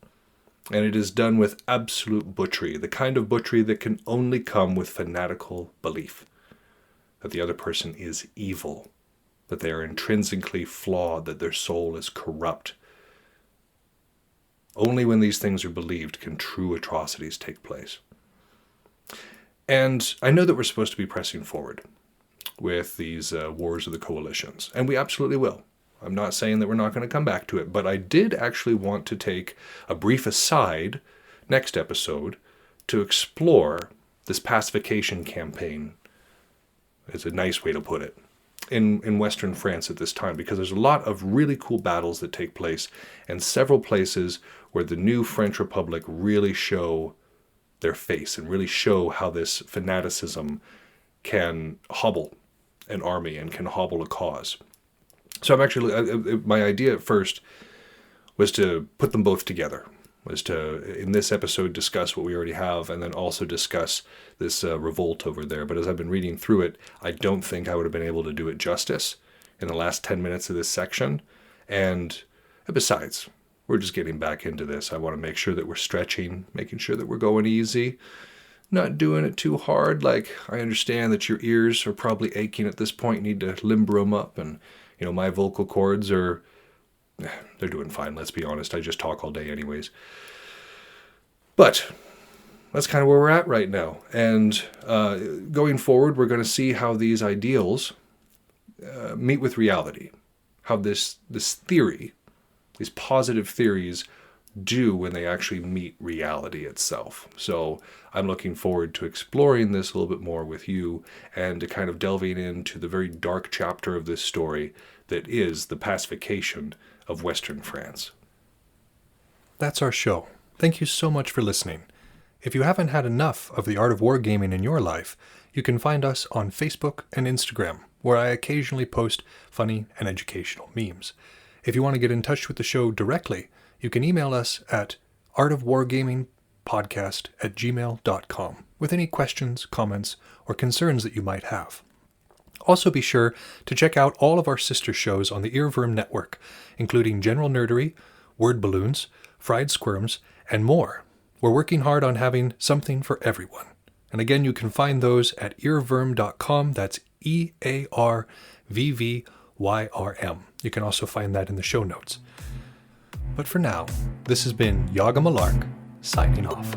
And it is done with absolute butchery, the kind of butchery that can only come with fanatical belief that the other person is evil, that they are intrinsically flawed, that their soul is corrupt. Only when these things are believed can true atrocities take place. And I know that we're supposed to be pressing forward with these wars of the coalitions, and we absolutely will. I'm not saying that we're not going to come back to it, but I did actually want to take a brief aside next episode to explore this pacification campaign, is a nice way to put it, in Western France at this time, because there's a lot of really cool battles that take place and several places where the new French Republic really show their face and really show how this fanaticism can hobble an army and can hobble a cause. So I'm actually, my idea at first was to put them both together, was to, in this episode, discuss what we already have and then also discuss this revolt over there. But as I've been reading through it, I don't think I would have been able to do it justice in the last 10 minutes of this section. And besides, we're just getting back into this. I want to make sure that we're stretching, making sure that we're going easy, not doing it too hard. Like, I understand that your ears are probably aching at this point, you need to limber them up, and my vocal cords they're doing fine, let's be honest. I just talk all day anyways. But that's kind of where we're at right now. And going forward, we're going to see how these ideals meet with reality. How this theory, these positive theories, do when they actually meet reality itself. So I'm looking forward to exploring this a little bit more with you and to kind of delving into the very dark chapter of this story that is the pacification of Western France. That's our show. Thank you so much for listening. If you haven't had enough of the art of wargaming in your life, you can find us on Facebook and Instagram, where I occasionally post funny and educational memes. If you want to get in touch with the show directly, you can email us at artofwargamingpodcast@gmail.com with any questions, comments, or concerns that you might have. Also be sure to check out all of our sister shows on the Earworm Network, including General Nerdery, Word Balloons, Fried Squirms, and more. We're working hard on having something for everyone. And again, you can find those at earworm.com. That's EARVVYRM. You can also find that in the show notes. But for now, this has been Yaga Malark, signing off.